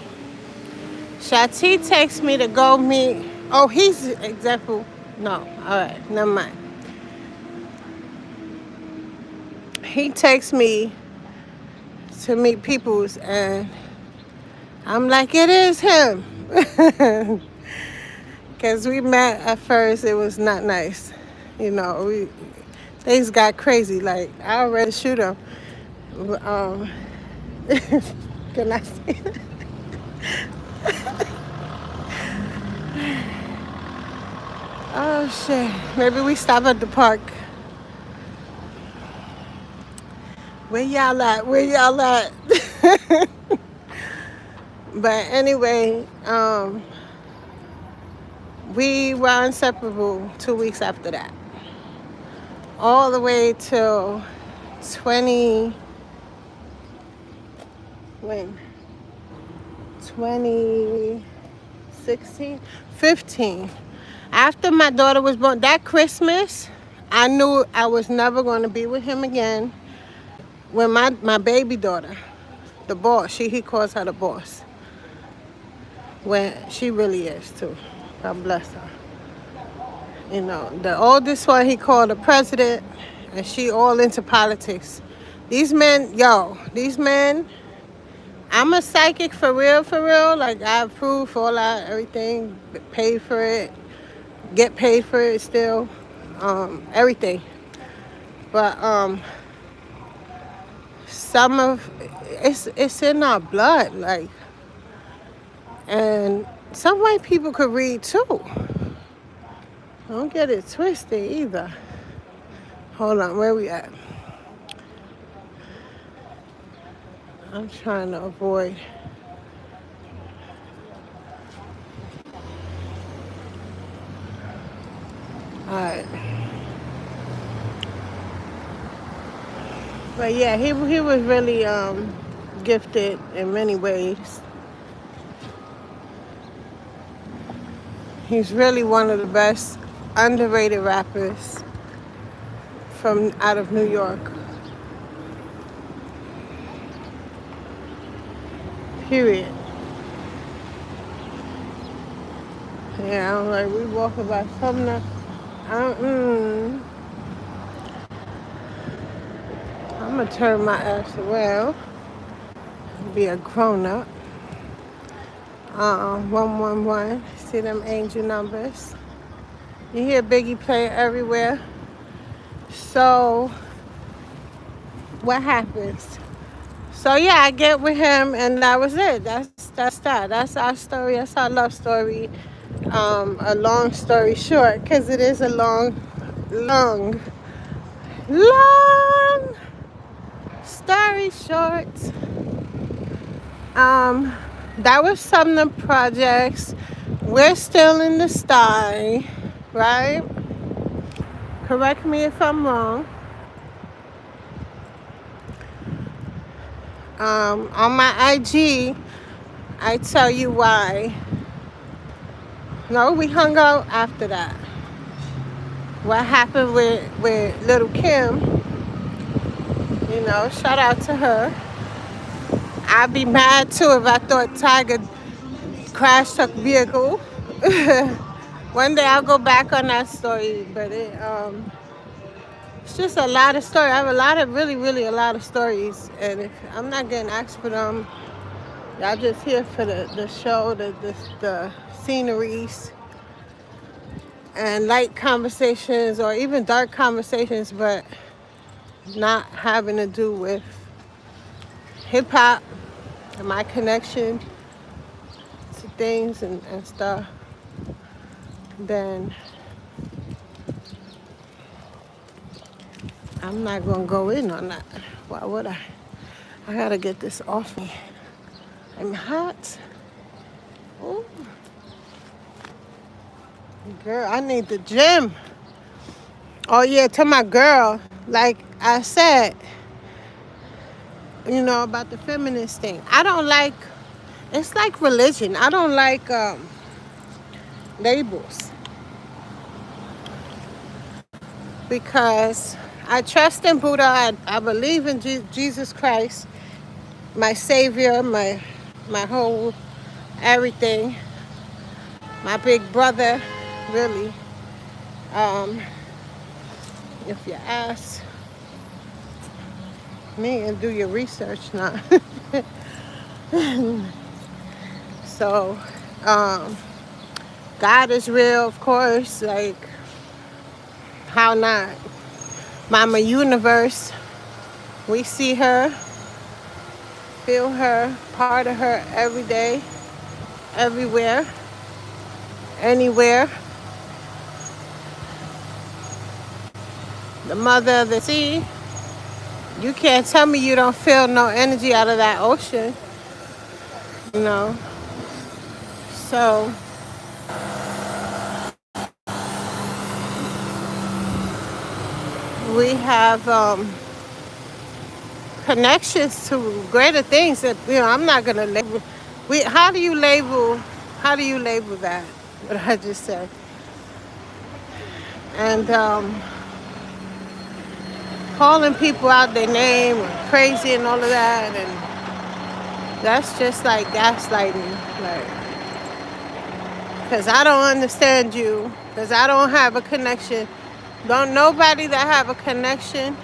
Shati takes me to go meet. Oh, he's example. No, all right, never mind. He takes me to meet peoples, and I'm like, it is him. Because we met at first, it was not nice. Things got crazy. Like, I already shoot him. Can I say that? Oh, shit. Maybe we stop at the park. Where y'all at? But anyway, we were inseparable 2 weeks after that. All the way till 2016, 15. After my daughter was born, that Christmas, I knew I was never going to be with him again. When my baby daughter, the boss, he calls her the boss. When she really is too. God bless her. The oldest one he called the president, and she all into politics. These men, I'm a psychic for real. Like, I approve everything, paid for it. get paid for it still, everything. But some of it's in our blood, like, and some white people could read too. Don't get it twisted either. Hold on, where we at? I'm trying to avoid. All right. But yeah, he was really gifted in many ways. He's really one of the best underrated rappers from out of New York. Period. Yeah, I'm like, we walk about something. I'm gonna turn my ass around and be a grown up. 111. See them angel numbers. You hear Biggie play everywhere. So what happens? So yeah, I get with him, and that was it. That's that. That's our story. That's our love story. A long story short, because it is a long story short. That was some of the projects. We're still in the sty, right? Correct me if I'm wrong. On my IG, I tell you why. No, we hung out after that. What happened with little Kim, shout out to her. I'd be mad too if I thought Tiger crashed her vehicle. One day I'll go back on that story, but it's just a lot of stories. I have a lot of, really a lot of stories, and if I'm not getting asked for them, y'all just here for the show, the sceneries, and light conversations or even dark conversations, but not having to do with hip hop and my connection to things and stuff, then I'm not gonna go in on that. Why would I? I gotta get this off me. I'm hot. Ooh. Girl, I need the gym. Oh yeah, to my girl, like I said, about the feminist thing. I don't like, it's like religion. I don't like labels. Because I trust in Buddha. I believe in Jesus Christ, my savior, my whole everything, my big brother, really. If you ask me and do your research now. So, God is real, of course. Like, how not? Mama Universe, we see her, feel her, part of her every day, everywhere, anywhere. The mother of the sea. You can't tell me you don't feel no energy out of that ocean. So we have connections to greater things that I'm not gonna label. How do you label that? What I just said. And calling people out their name or crazy and all of that, and that's just like gaslighting, like, because I don't understand you, because I don't have a connection. Don't nobody that have a connection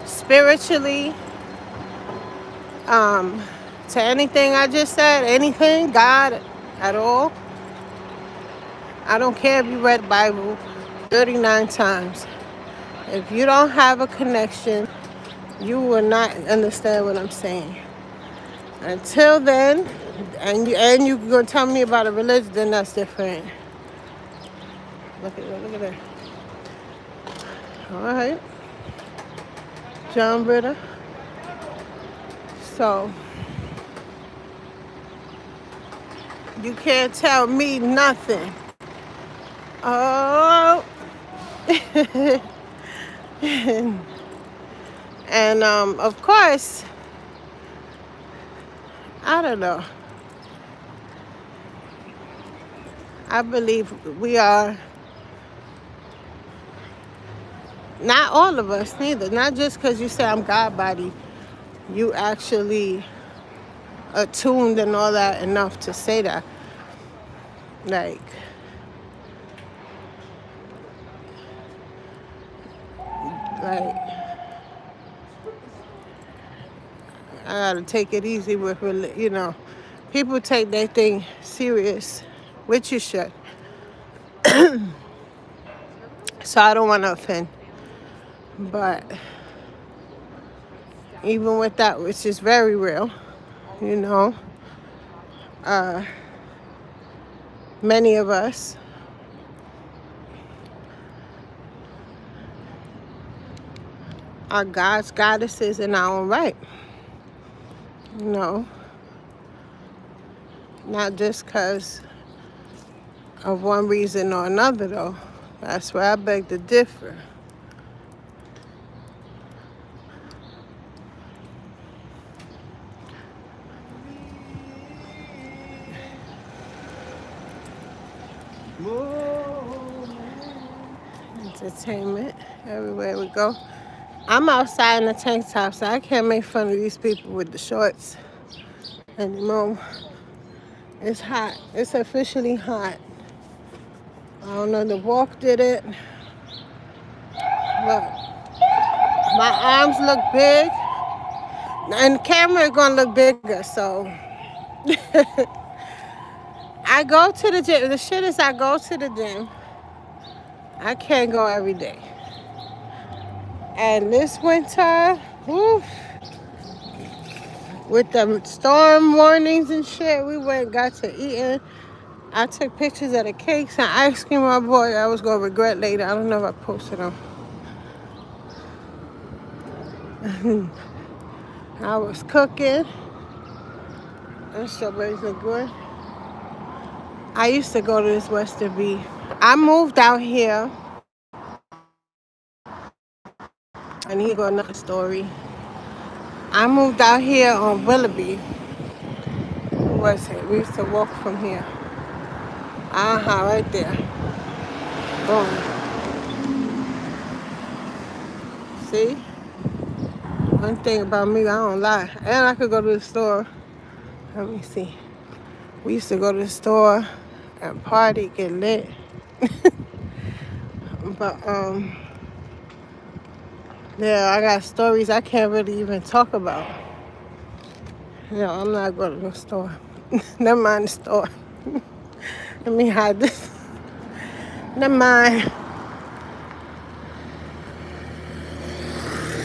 spiritually to anything I just said, anything, God at all, I don't care if you read the Bible 39 times. If you don't have a connection, you will not understand what I'm saying. Until then, and you gonna tell me about a religion, then that's different. Look at that. All right, John Ritter. So you can't tell me nothing. Oh, and of course, I don't know. I believe we are, not all of us neither. Not just because you say I'm God body, you actually attuned and all that enough to say that. Like, I gotta take it easy with, people take their thing serious, which you should. So I don't want to offend. But even with that, which is very real, you know, many of us are God's goddesses in our own right. You know, not just because of one reason or another, though. That's where I beg to differ. Entertainment everywhere we go. I'm outside in a tank top, so I can't make fun of these people with the shorts anymore. It's hot. It's officially hot. I don't know, the walk did it. Look, my arms look big, and the camera is gonna look bigger, so. I go to the gym. The shit is I go to the gym. I can't go every day. And this winter, woof, with the storm warnings and shit, we got to eating. I took pictures of the cakes and ice cream. My boy, I was gonna regret later. I don't know if I posted them. I was cooking. And strawberries look good. I used to go to this Western B. I moved out here. And here go another story. I moved out here on Willoughby. Who was it? We used to walk from here. Right there. Boom. See? One thing about me, I don't lie. And I could go to the store. Let me see. We used to go to the store and party, get lit. But, yeah, I got stories I can't really even talk about. I'm not going to the store. Never mind the store. Let me hide this. Never mind.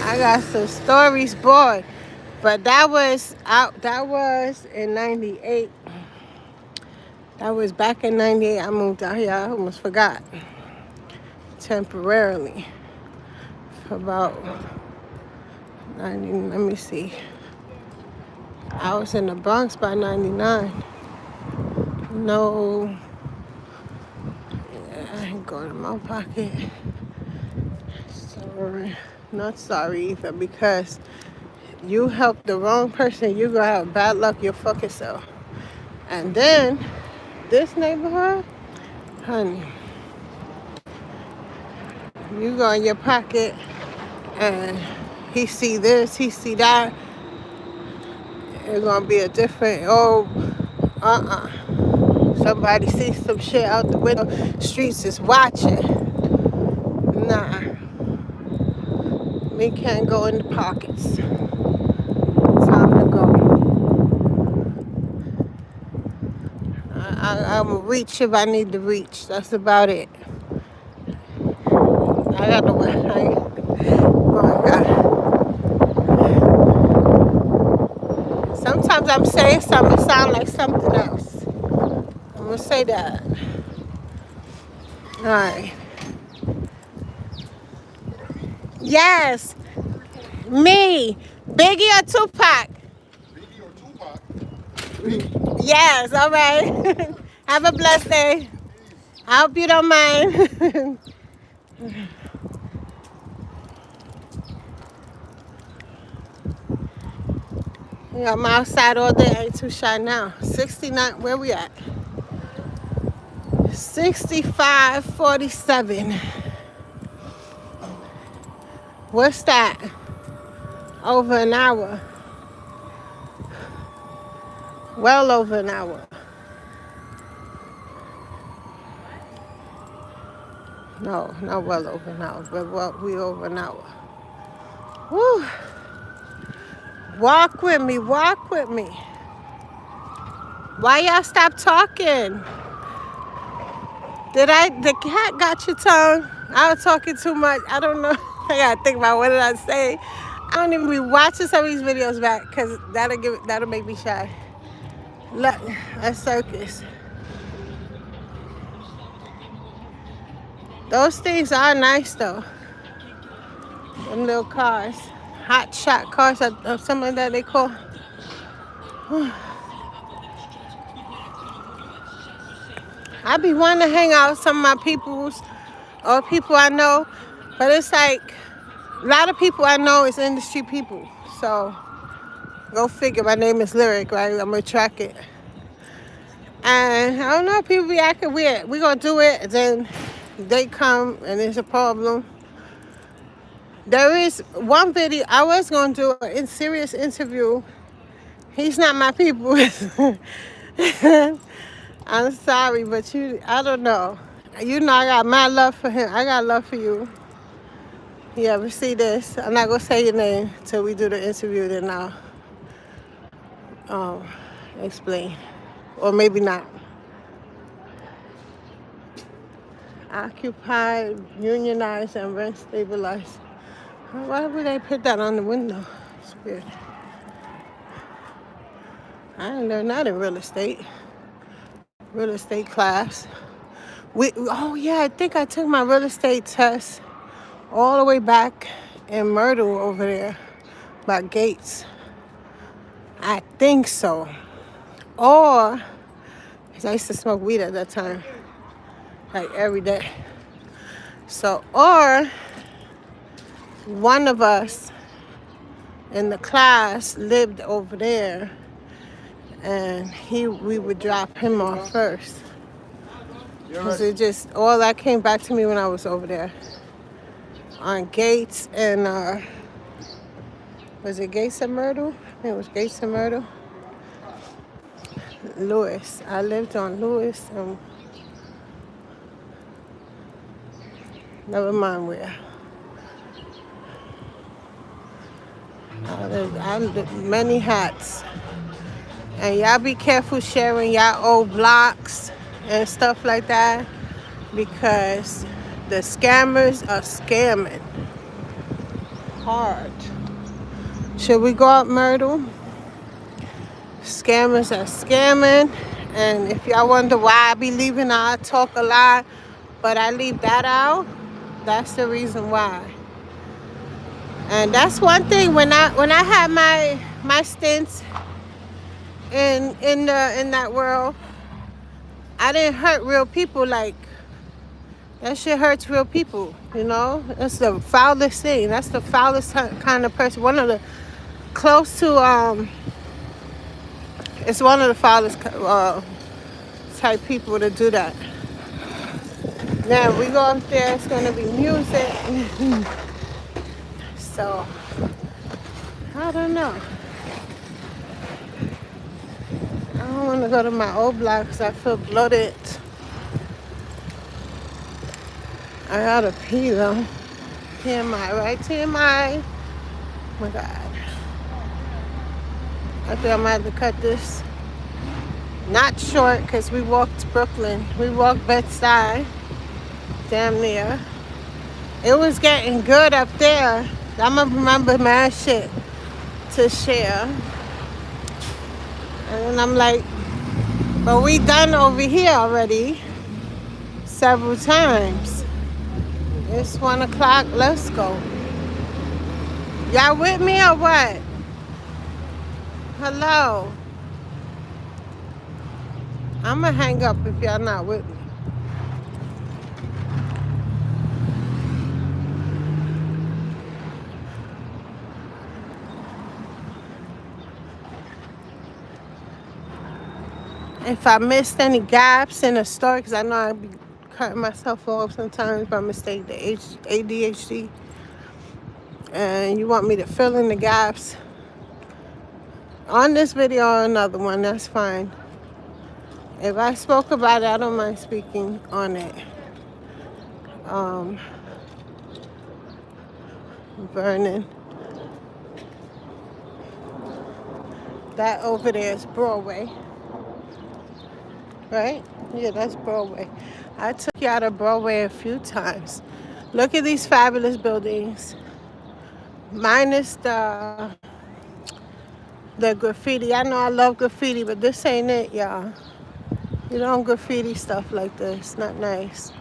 I got some stories, boy. But that was in 98. That was back in 98. I moved out here. I almost forgot. Temporarily. For about 90, let me see. I was in the Bronx by 99. No. I ain't going in my pocket. Sorry. Not sorry either, because you help the wrong person, you're gonna have bad luck your fucking self. And then this neighborhood, honey, you go in your pocket and he see this, he see that. It's gonna be a different, somebody sees some shit out the window, streets is watching. Nah, we can't go in the pockets. Time to go. I'm reach if I need to reach. That's about it. I got to oh my God. Sometimes I'm saying something that sounds like something else. I'm going to say that. All right. Yes. Me. Biggie or Tupac? Biggie or Tupac? Yes, all right. Have a blessed day. I hope you don't mind. Yeah, I'm outside all day. I ain't too shy now. 69, where we at? 65:47. What's that? Over an hour. Well over an hour. No, not well over an hour, but we over an hour. Woo. Walk with me, walk with me. Why y'all stop talking? The cat got your tongue? I was talking too much. I don't know. I gotta think about what did I say. I don't even be watching some of these videos back because that'll make me shy. Look, a circus. Those things are nice though. Them little cars. Hot shot cars or something like that they call. I be wanting to hang out with some of my peoples or people I know, but it's like a lot of people I know is industry people. So go figure. My name is Lyric, right? I'm gonna track it. And I don't know, people be acting weird. We gonna do it, and then they come and there's a problem. There is one video I was gonna do a serious interview. He's not my people. I'm sorry, but I don't know. You know I got my love for him. I got love for you. You ever see this? I'm not gonna say your name till we do the interview, then I'll explain. Or maybe not. Occupied, unionized, and rent stabilized. Why would they put that on the window? It's weird. I didn't learn that in real estate class. I think I took my real estate test all the way back in Myrtle over there by Gates. I think so. Or, because I used to smoke weed at that time, like every day. So, or one of us in the class lived over there, and we would drop him off first. Because it just, all that came back to me when I was over there. On Gates and, was it Gates and Myrtle? I think it was Gates and Myrtle. Lewis. I lived on Lewis. Never mind where. I lived many hats. And y'all be careful sharing y'all old blocks and stuff like that, because the scammers are scamming hard. Should we go up Myrtle? Scammers are scamming. And if y'all wonder why I be leaving, I talk a lot, but I leave that out. That's the reason why. And that's one thing when I had my stints in that world, I didn't hurt real people. Like, that shit hurts real people, you know? That's the foulest thing. That's the foulest kind of person. One of the close to it's one of the foulest type people to do that. Now we go up there, it's gonna be music. So I don't know. I don't want to go to my old block because I feel bloated. I gotta pee though. TMI, right? TMI. Oh my God. I think I might have to cut this. Not short, because we walked Brooklyn. We walked Bedstuy, damn near. It was getting good up there. I'm going to remember my shit to share. And then I'm like, but we done over here already several times. It's 1 o'clock. Let's go. Y'all with me or what? Hello. I'm going to hang up if y'all not with me. If I missed any gaps in the story, because I know I be cutting myself off sometimes by mistake, the ADHD, and you want me to fill in the gaps on this video or another one, that's fine. If I spoke about it, I don't mind speaking on it. Vernon. That over there is Broadway. Right? Yeah, that's Broadway. I took you out of Broadway a few times. Look at these fabulous buildings. Minus the graffiti. I know I love graffiti, but this ain't it, y'all. You don't graffiti stuff like this. Not nice.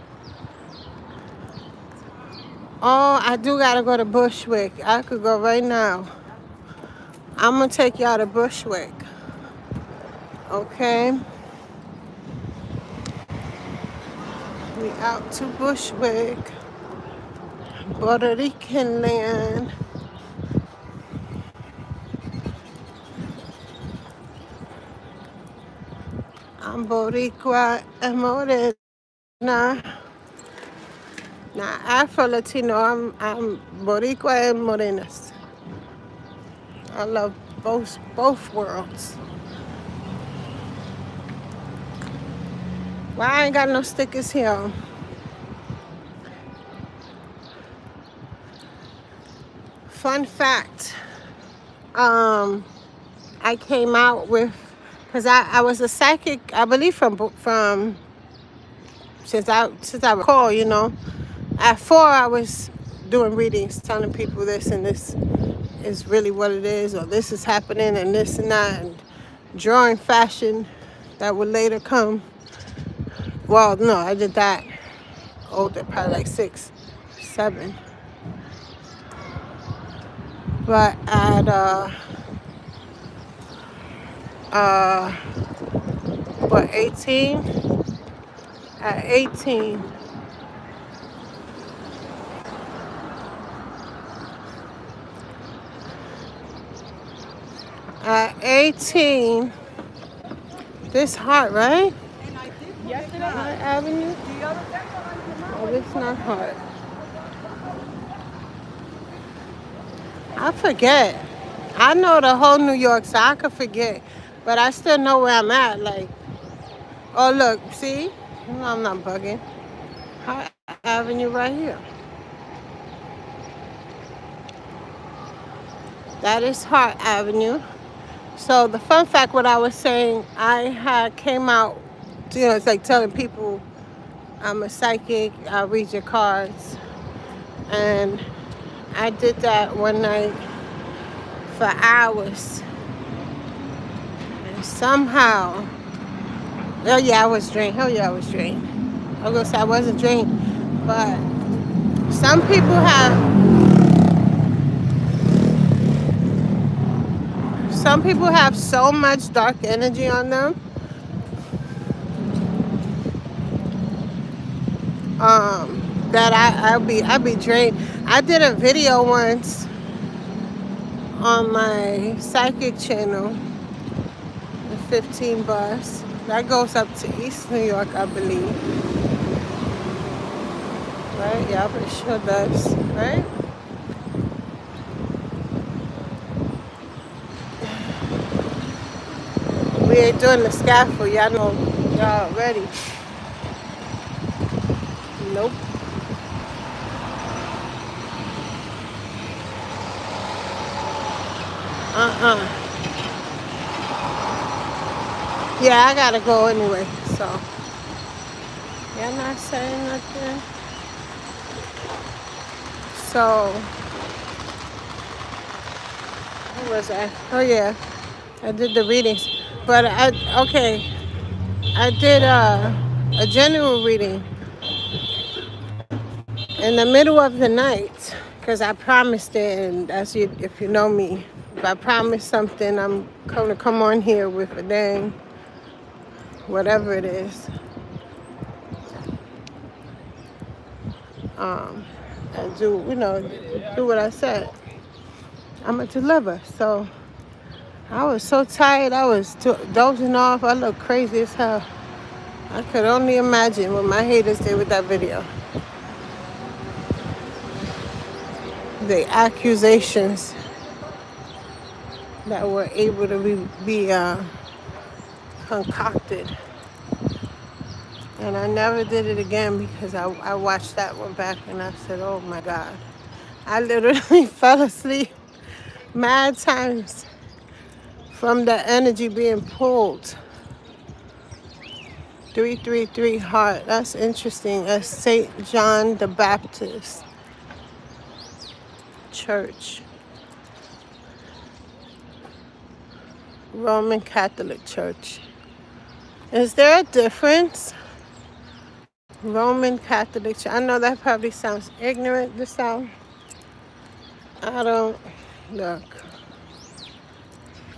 Oh, I do gotta go to Bushwick. I could go right now. I'm gonna take y'all to Bushwick. Okay? We out to Bushwick. Puerto Rican land. I'm Boricua and Morena. Now Afro-Latino, I'm Boricua and Morenas. I love both worlds. Why I ain't got no stickers here? Fun fact. I came out with, because I was a psychic, I believe from since I recall, you know. At 4 I was doing readings, telling people this and this is really what it is, or this is happening and this and that, and drawing fashion that would later come. Well, no, I did that older, probably like 6, 7. But at what, 18? At 18, this hot, right? Hot Avenue? Oh, it's not hot. I forget. I know the whole New York, so I could forget. But I still know where I'm at. Like, oh, look, see? No, I'm not bugging. Hot Avenue right here. That is Hart Avenue. So the fun fact, what I was saying, I had came out, you know, it's like telling people I'm a psychic, I read your cards. And I did that one night for hours. And somehow, oh yeah, I was drained. Hell yeah, I was drained. I was gonna say I wasn't drained, but some people have so much dark energy on them. That I'd be drained. I did a video once on my psychic channel, the 15 bus. That goes up to East New York, I believe. Right? Yeah, it sure does. Right? We ain't doing the scaffold. Y'all know, y'all ready. Nope. Yeah, I gotta go anyway. So, you're not saying nothing. So, what was I? Oh yeah, I did the readings. But okay, I did a general reading in the middle of the night because I promised it, and as you, if you know me, if I promise something, I'm going to come on here with a dang whatever it is. Um, and do do what I said. I'm a deliver. So I was so tired. I was dozing off. I looked crazy as hell. I could only imagine what my haters did with that video. The accusations that were able to be concocted. And I never did it again because I watched that one back and I said, oh my God. I literally fell asleep mad times from the energy being pulled. 333 heart. That's interesting. That's St. John the Baptist Church. Roman Catholic Church. Is there a difference? Roman Catholic Church. I know that probably sounds ignorant to sound. I don't look.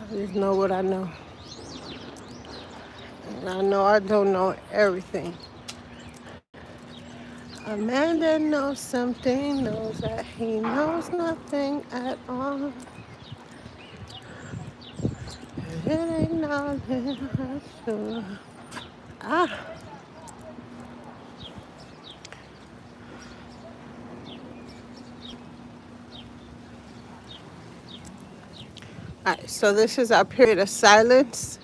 I just know what I know. And I know I don't know everything. A man that knows something knows that he knows nothing at all. It ain't nothing sure. Ah. Alright, so this is our period of silence.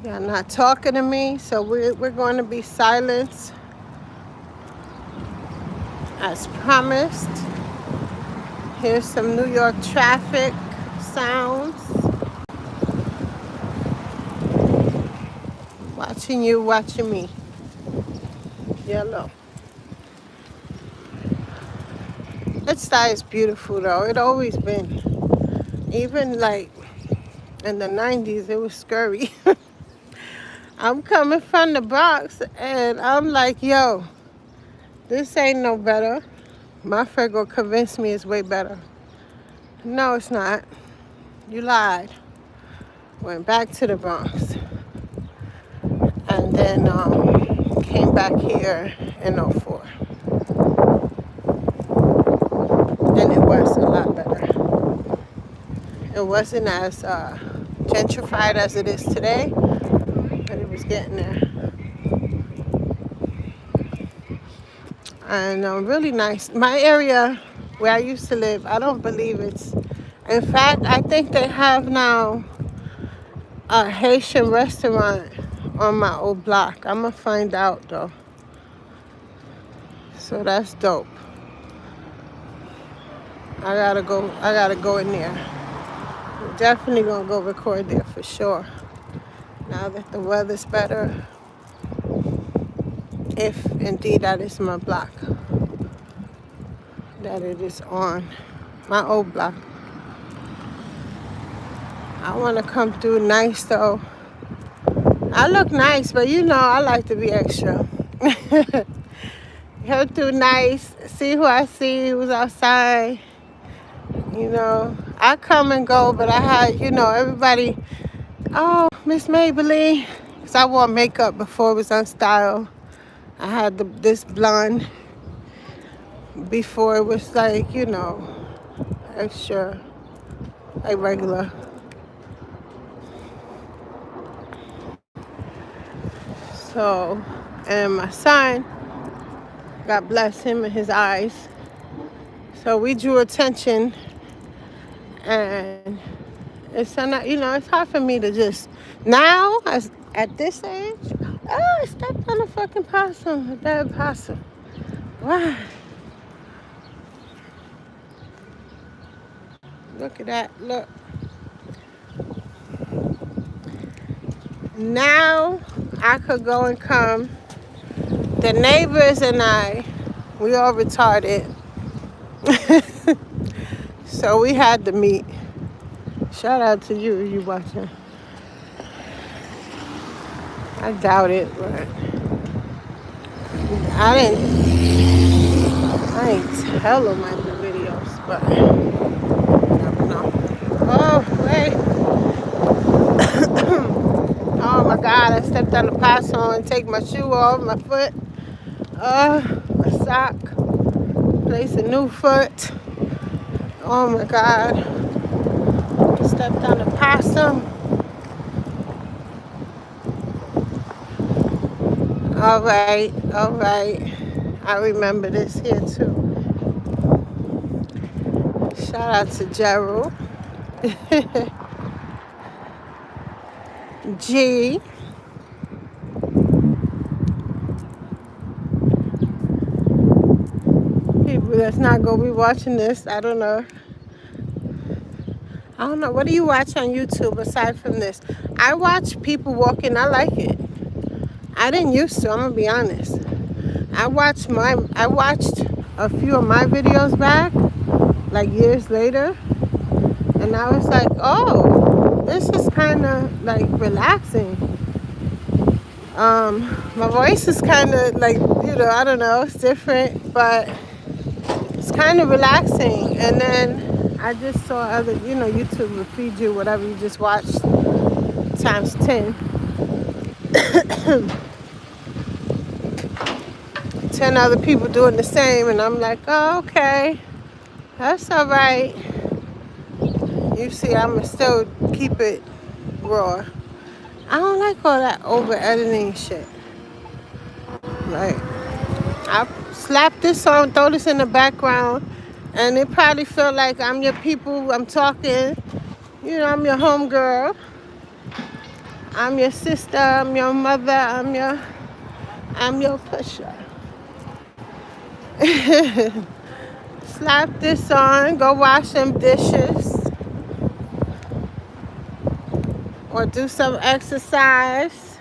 Y'all not talking to me, so we're going to be silent as promised. Here's some New York traffic sounds. Watching you, watching me. Yellow. Bedstuy is beautiful though. It always been. Even like in the 90s, it was scary. I'm coming from the Bronx and I'm like, yo, this ain't no better. My friend gonna convince me it's way better. No, it's not. You lied. Went back to the Bronx. And then came back here in '04. And it was a lot better. It wasn't as gentrified as it is today, but it was getting there. And really nice. My area where I used to live, I don't believe it's... In fact, I think they have now a Haitian restaurant on my old block. I'm going to find out, though. So that's dope. I gotta go in there. I'm definitely gonna go record there for sure. Now that the weather's better. If indeed that is my block. That it is on. My old block. I wanna come through nice though. I look nice, but you know I like to be extra. Come through nice, see who I see, who's outside. You know, I come and go, but I had, everybody, oh, Miss Maybelline. Because I wore makeup before it was on style. I had this blonde before it was like, extra, like regular. So, and my son, God bless him and his eyes. So we drew attention, and it's not, it's hard for me to just now at this age. Oh, I stepped on a fucking possum, a dead possum. Why? Look at that. Look. Now I could go and come. The neighbors and we all retarded. So we had to meet. Shout out to you watching. I doubt it, but I ain't tell them I do videos, but you never know. Oh, wait. Oh my God, I stepped on the possum and take my shoe off, my foot. My sock. Place a new foot. Oh my God. Stepped on the possum. All right, all right. I remember this here too. Shout out to Gerald. G. People that's not gonna be watching this, I don't know. What do you watch on YouTube aside from this? I watch people walking. I like it. I didn't used to. I'm gonna be honest. I watched a few of my videos back, like years later, and I was like, oh, this is kind of like relaxing. My voice is kind of like, I don't know, it's different, but it's kind of relaxing. And then I just saw other, YouTube will feed you whatever you just watched times 10. 10 other people doing the same, and I'm like, oh, okay, that's all right. You see, I'ma still keep it raw. I don't like all that over editing shit. Like, I slap this on, throw this in the background, and it probably feel like I'm your people. I'm talking. I'm your homegirl. I'm your sister. I'm your mother. I'm your pusher. Slap this on. Go wash them dishes, or do some exercise.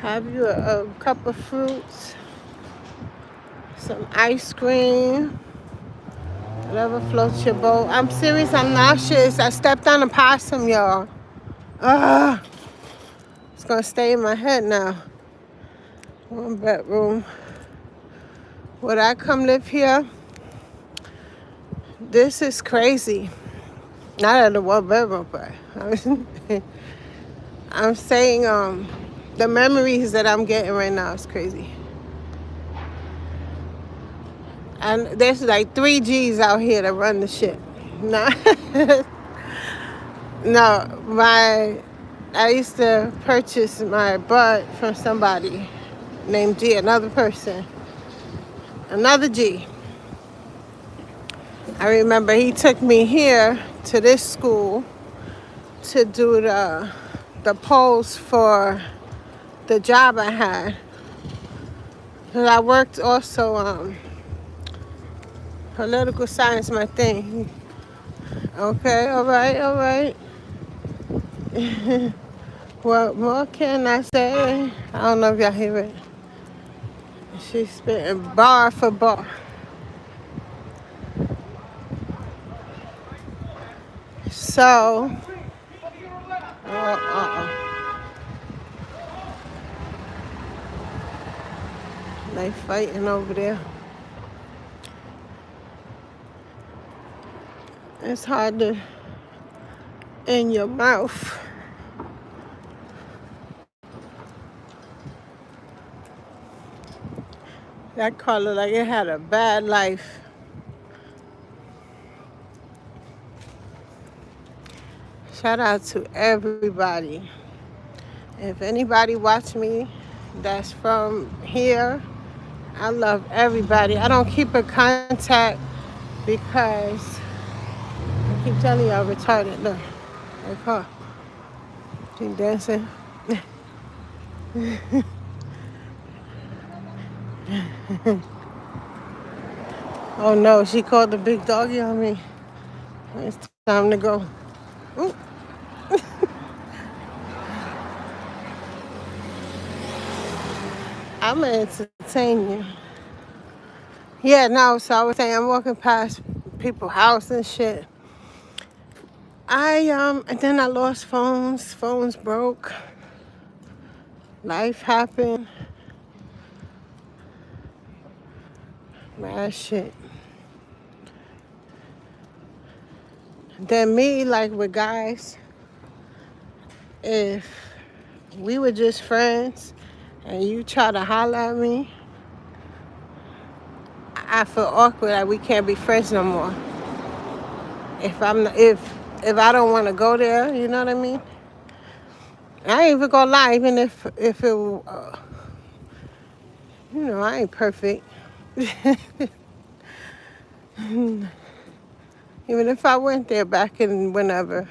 Have you a cup of fruits, some ice cream, whatever floats your boat. I'm serious, I'm nauseous. I stepped on a possum, y'all. It's gonna stay in my head now. 1 bedroom. Would I come live here? This is crazy. Not at the 1 bedroom, but I'm saying the memories that I'm getting right now is crazy. And there's like 3 G's out here that run the shit. No, I used to purchase my bud from somebody named G, another person, another G. I remember he took me here to this school to do the polls for the job I had. And I worked also political science, my thing. Okay, all right. What more can I say? I don't know if y'all hear it. She's spitting bar for bar. So, they fighting over there. It's hard to in your mouth. That car looked like it had a bad life. Shout out to everybody. If anybody watch me that's from here, I love everybody. I don't keep in contact because I keep telling y'all retarded. Look, that car. She dancing. Oh no, she called the big doggy on me. It's time to go. Ooh. I'm gonna entertain you. Yeah, no, so I was saying I'm walking past people's house and shit. And then I lost phones. Phones broke. Life happened. Mad shit. Then me, like with guys, if we were just friends and you try to holler at me, I feel awkward that we can't be friends no more. If I don't want to go there, you know what I mean? I ain't even gonna lie, even if it, I ain't perfect. Even if I went there back in whenever,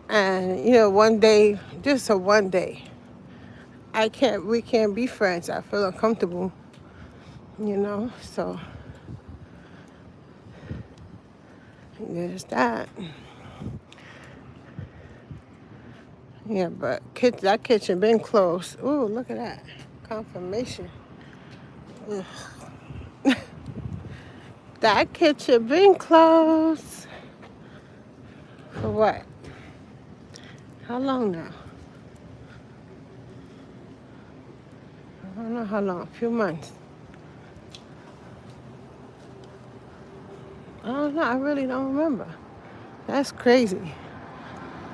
and one day, just a one day, we can't be friends. I feel uncomfortable, so there's that. Yeah, but that kitchen been closed. Ooh, look at that. Confirmation. Ugh. That kitchen been closed. For what? How long now? I don't know how long. A few months. I don't know. I really don't remember. That's crazy.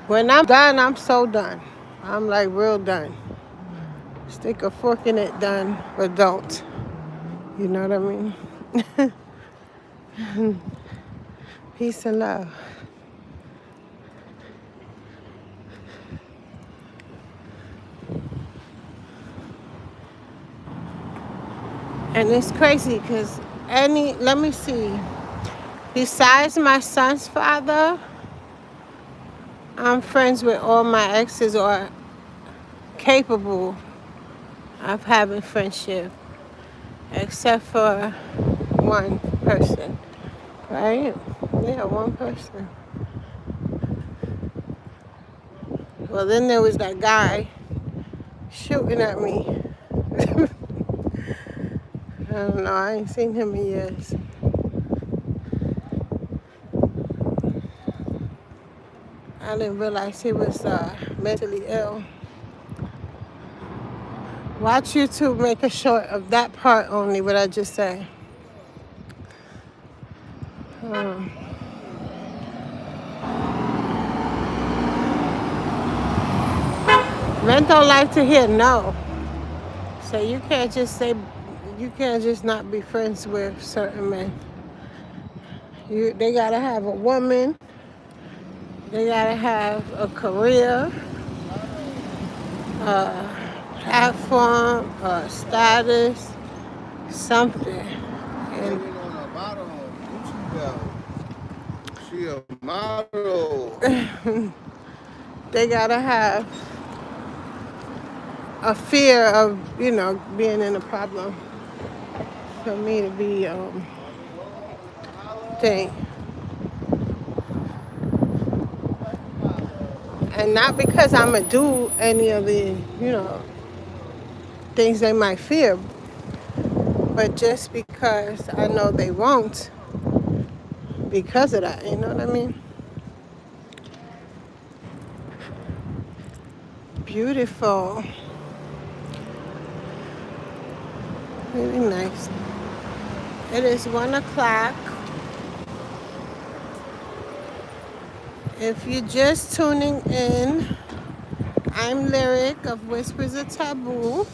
When I'm done, I'm so done. I'm like real done. Stick a fork in it, done, but don't. You know what I mean? Peace and love. And it's crazy because let me see, besides my son's father, I'm friends with all my exes or capable of having friendship, except for one person, right? Yeah, one person. Well, then there was that guy shooting at me. I don't know, I ain't seen him in years. I didn't realize he was mentally ill. Watch YouTube, make a short of that part only, what I just said. Men don't like to hear no. So you can't just not be friends with certain men. They gotta have a woman. They gotta have a career, a platform, a status, something. And she a model. they gotta have a fear of, being in a problem for me to be thing. And not because I'ma do any of the, things they might fear, but just because I know they won't because of that, you know what I mean? Beautiful. Really nice. It is 1:00. If you're just tuning in, I'm Lyric of Whispers of Taboo.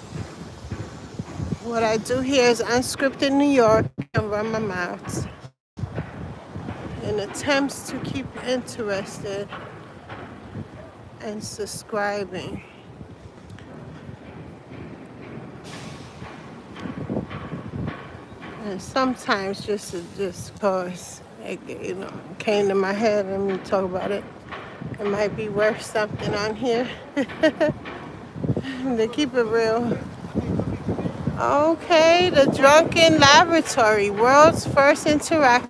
What I do here is Unscripted New York and run my mouth in attempts to keep you interested and subscribing. And sometimes just cause it, came to my head, let me talk about it. It might be worth something on here. They keep it real. Okay, the Drunken Laboratory, world's first interactive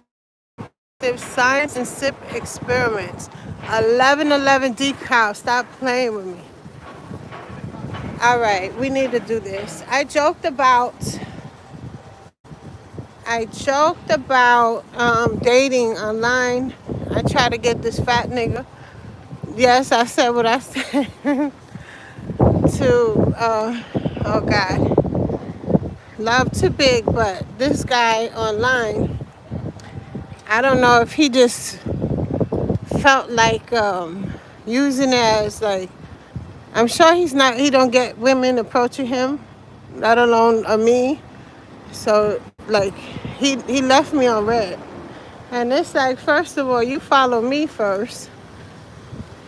science and sip experiments. 1111 decal. Stop playing with me. All right, we need to do this. I joked about dating online. I try to get this fat nigga. Yes, I said what I said to oh God, love too big, but this guy online, I don't know if he just felt like using it as like, I'm sure he don't get women approaching him, let alone me. So like he left me on red. And it's like, first of all, you follow me first.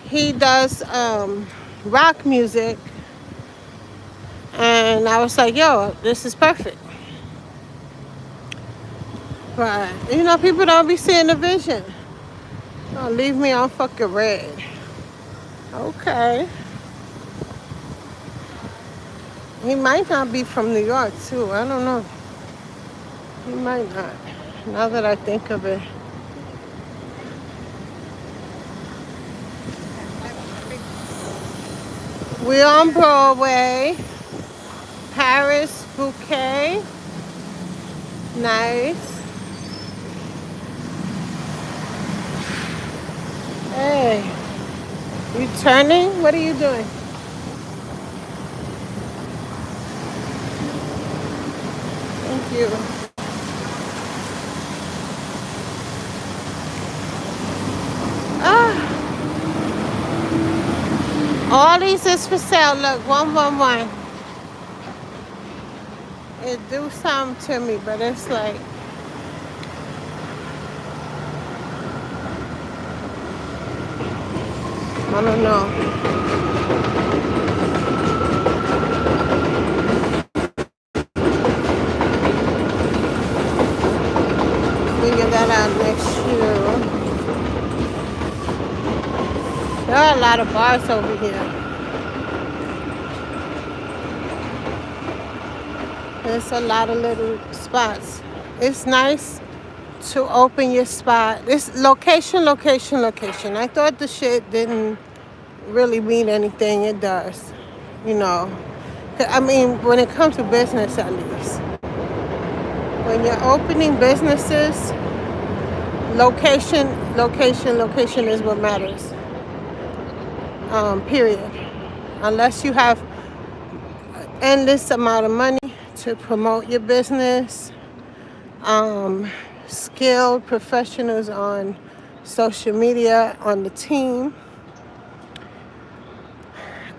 He does rock music, and I was like, yo, this is perfect. But people don't be seeing the vision. Oh, leave me on fucking red. Okay. He might not be from New York too. I don't know. He might not. Now that I think of it. We're on Broadway. Paris Bouquet. Nice. Hey, you turning? What are you doing? Thank you. Ah, all these is for sale. Look, 111. It do something to me, but it's like, I don't know. Figure that out next year. There are a lot of bars over here. There's a lot of little spots. It's nice to open your spot. It's location, location, location. I thought the shit didn't really mean anything. It does. You know. I mean, when it comes to business at least. When you're opening businesses, location, location, location is what matters. Period. Unless you have endless amount of money to promote your business, skilled professionals on social media on the team,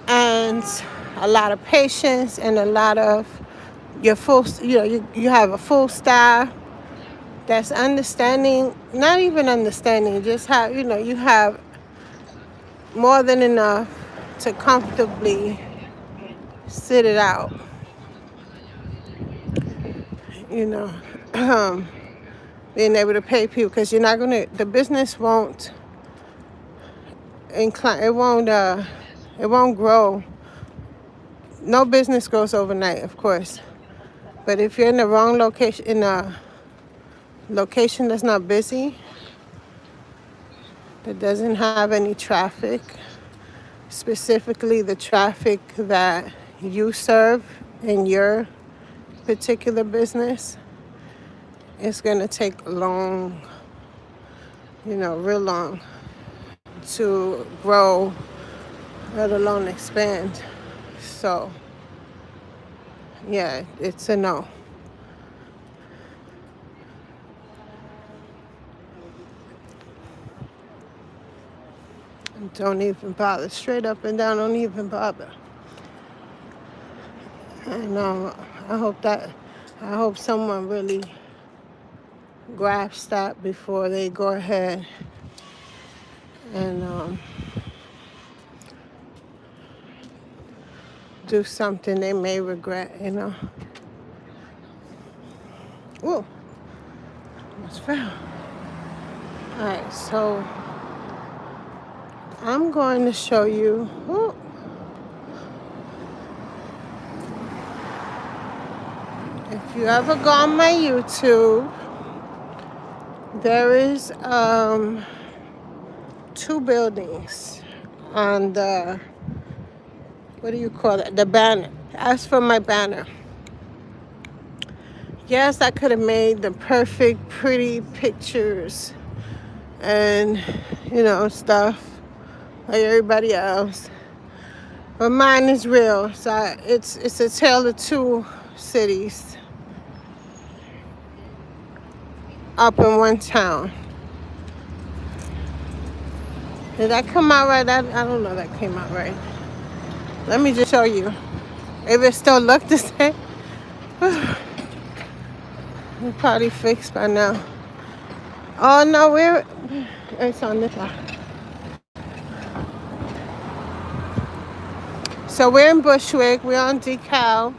and a lot of patience and a lot of your full, you have a full staff that's understanding, not even understanding, just have, you have more than enough to comfortably sit it out, you know. Being able to pay people, because you're not gonna, the business won't incline, it won't grow. No business grows overnight, of course, but if you're in the wrong location, in a location that's not busy, that doesn't have any traffic, specifically the traffic that you serve in your particular business, it's gonna take long, real long to grow, let alone expand. So, yeah, it's a no. Don't even bother. Straight up and down, don't even bother. I know. I hope someone really grasps that before they go ahead and do something they may regret. Ooh, almost fell. All right, so I'm going to show you. Ooh, you ever go on my YouTube, there is two buildings on the, what do you call it? The banner. As for my banner, yes, I could have made the perfect, pretty pictures and, stuff like everybody else. But mine is real. So it's a tale of two cities up in one town. Did that come out right? I don't know if that came out right. Let me just show you. If it still look the same, it's probably fixed by now. Oh no, it's on this side. So we're in Bushwick. We're on DeKalb.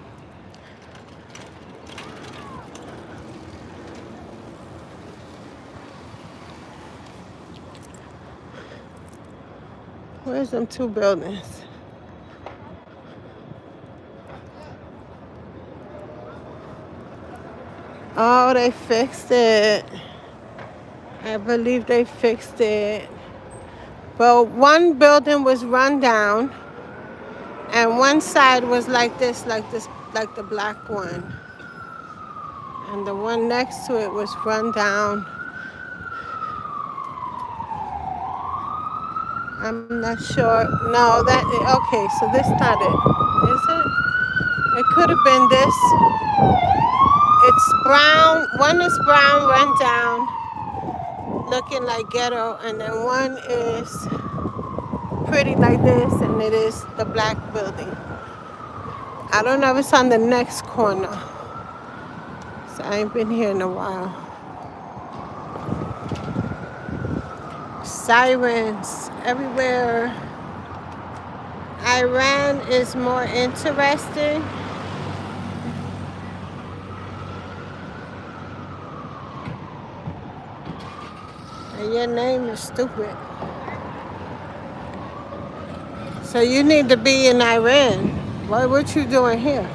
Where's them two buildings? Oh, they fixed it. I believe they fixed it. Well, one building was run down, and one side was like the black one. And the one next to it was run down. I'm not sure. No, okay, so this not it. Is it? It could have been this. It's brown. One is brown, run down, looking like ghetto, and then one is pretty like this, and it is the black building. I don't know if it's on the next corner. So I ain't been here in a while. Sirens everywhere. Iran is more interesting. And your name is stupid. So you need to be in Iran. What you doing here?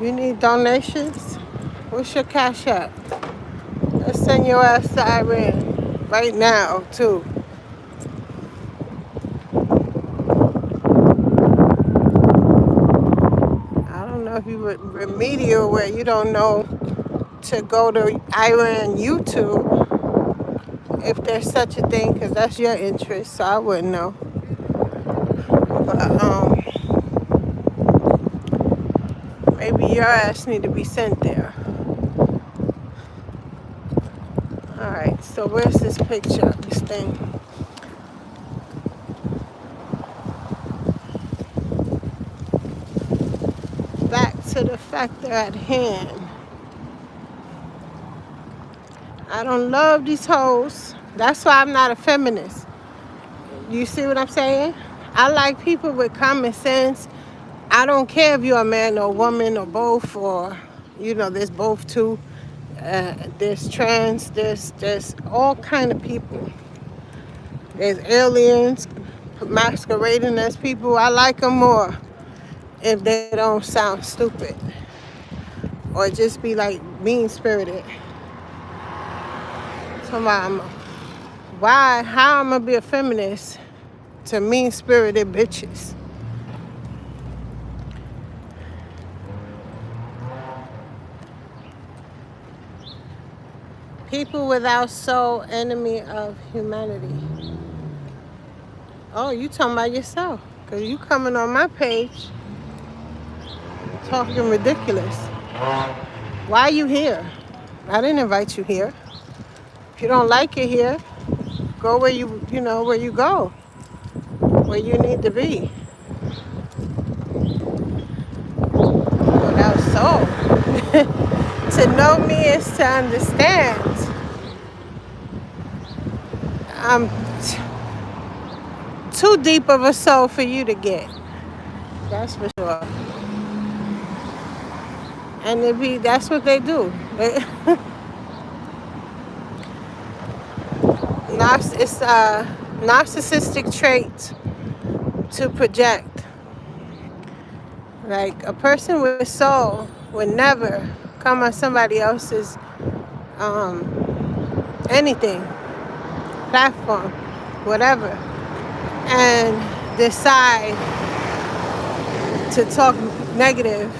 You need donations? What's your Cashapp? Let's send your ass to Iran right now, too. I don't know if you were remedial where you don't know to go to Iran YouTube, if there's such a thing, because that's your interest, so I wouldn't know. But maybe your ass need to be sent there. Alright, so where's this picture of this thing? Back to the factor at hand. I don't love these hoes. That's why I'm not a feminist. You see what I'm saying? I like people with common sense. I don't care if you're a man or a woman or both, or, there's both too. There's trans, there's all kind of people. There's aliens masquerading as people. I like them more if they don't sound stupid or just be like mean-spirited. So how I'm gonna be a feminist to mean-spirited bitches? People without soul, enemy of humanity. Oh, you talking about yourself? Because you coming on my page talking ridiculous. Why are you here? I didn't invite you here. If you don't like it here, go where where you go. Where you need to be. Without soul. To know me is to understand. I'm too deep of a soul for you to get. That's for sure. And that's what they do. It's a narcissistic trait to project. Like a person with soul would never come on somebody else's anything, platform, whatever, and decide to talk negative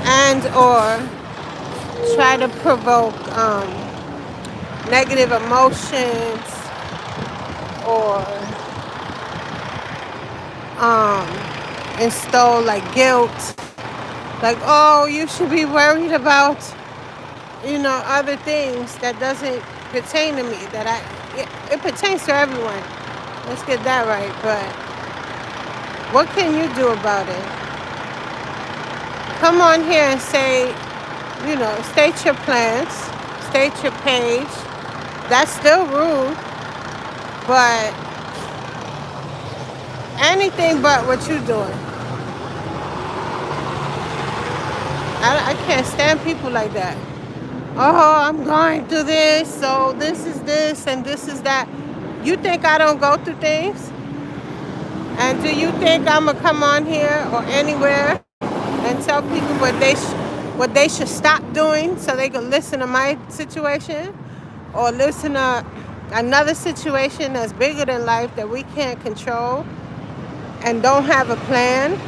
and or try to provoke negative emotions or um, instill like guilt, like, oh, you should be worried about, other things that doesn't pertain to me. It pertains to everyone. Let's get that right. But what can you do about it? Come on here and say, state your plans, state your page. That's still rude, but anything but what you're doing. I can't stand people like that. Oh, I'm going through this, so this is this and this is that. You think I don't go through things? And do you think I'm gonna come on here or anywhere and tell people what they should stop doing so they can listen to my situation or listen to another situation that's bigger than life that we can't control and don't have a plan?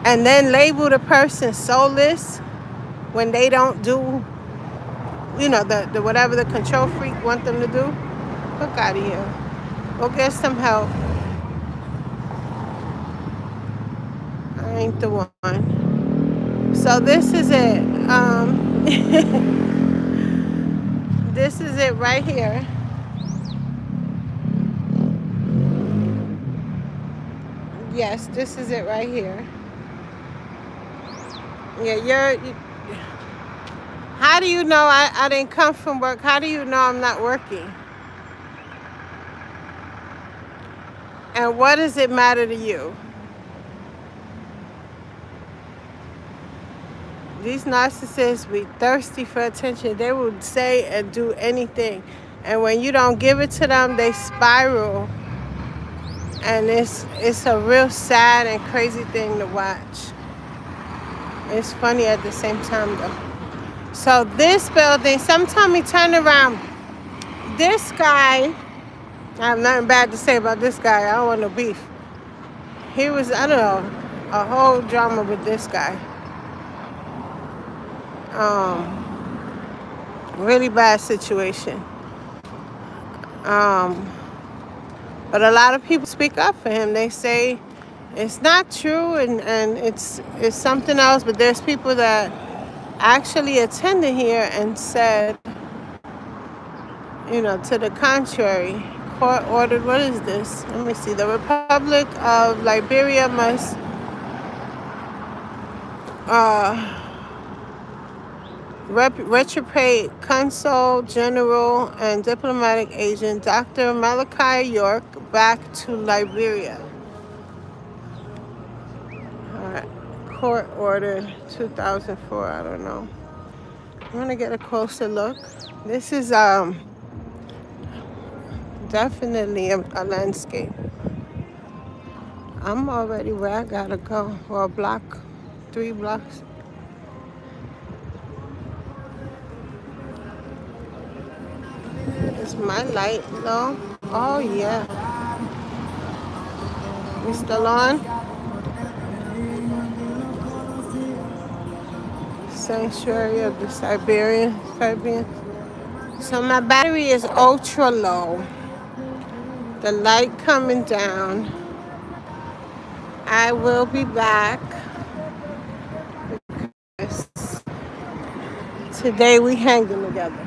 And then label the person soulless when they don't do, the whatever the control freak want them to do. Fuck out of here. Go get some help. I ain't the one. So this is it. This is it right here. Yes, this is it right here. Yeah, how do you know I didn't come from work? How do you know I'm not working? And what does it matter to you? These narcissists be thirsty for attention. They will say and do anything. And when you don't give it to them, they spiral. And it's a real sad and crazy thing to watch. It's funny at the same time though. So this building, sometime he turned around. This guy, I have nothing bad to say about this guy. I don't want no beef. He was, I don't know, a whole drama with this guy. Really bad situation. But a lot of people speak up for him. They say it's not true and it's something else. But there's people that actually attended here and said, to the contrary. Court ordered, what is this? Let me see. The Republic of Liberia must retrograde Consul General and diplomatic agent Dr. Malachi York back to Liberia. All right. Court order 2004. I don't know. I'm gonna get a closer look. This is definitely a landscape. I'm already where I gotta go. Well, 3 blocks. Is my light low? Oh yeah. We still on? Sanctuary of the Siberian. So my battery is ultra low. The light coming down. I will be back. Today we hanging together.